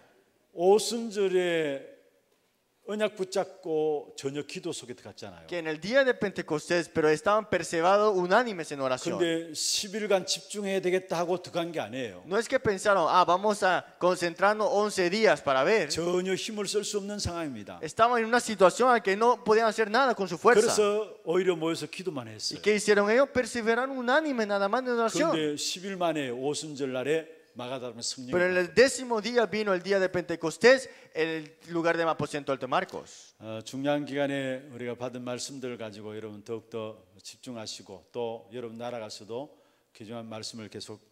오순절에 언약 붙잡고 저녁 기도 속에 들어갔잖아요. Que en el día de Pentecostés, pero estaban persevados unánimes en oración. 근데 10일간 집중해야 되겠다 하고 들어간 게 아니에요. No es que pensaron, vamos a concentrarnos 11 días para ver. 전혀 힘을 쓸 수 없는 상황입니다. Estaban en una situación en la que no podían hacer nada con su fuerza. 그래서 오히려 모여서 기도만 ¿Y 했어요. qué hicieron ellos? Perseveraron unánimes nada más en oración. 그런데 10일 만에 오순절 날에 마가다락에 성령이 Pero en el 10º día vino el día de Pentecostés en el lugar de aposento alto Marcos. 중요한 기간에 우리가 받은 말씀들을 가지고 여러분 더욱더 집중하시고 또 여러분 나라가서도 귀중한 말씀을 계속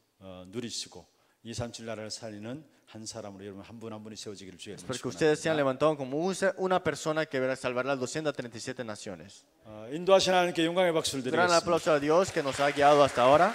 누리시고 237 나라를 살리는 한 사람으로 여러분 한 분 한 분이 세워지기를 주의 이름으로 Porque ustedes se han 축원합니다. levantado como una persona que va a salvar las 237 naciones. 인도하신 하나님께 영광의 박수를 Gran 드리겠습니다. aplauso a Dios que nos ha guiado hasta ahora.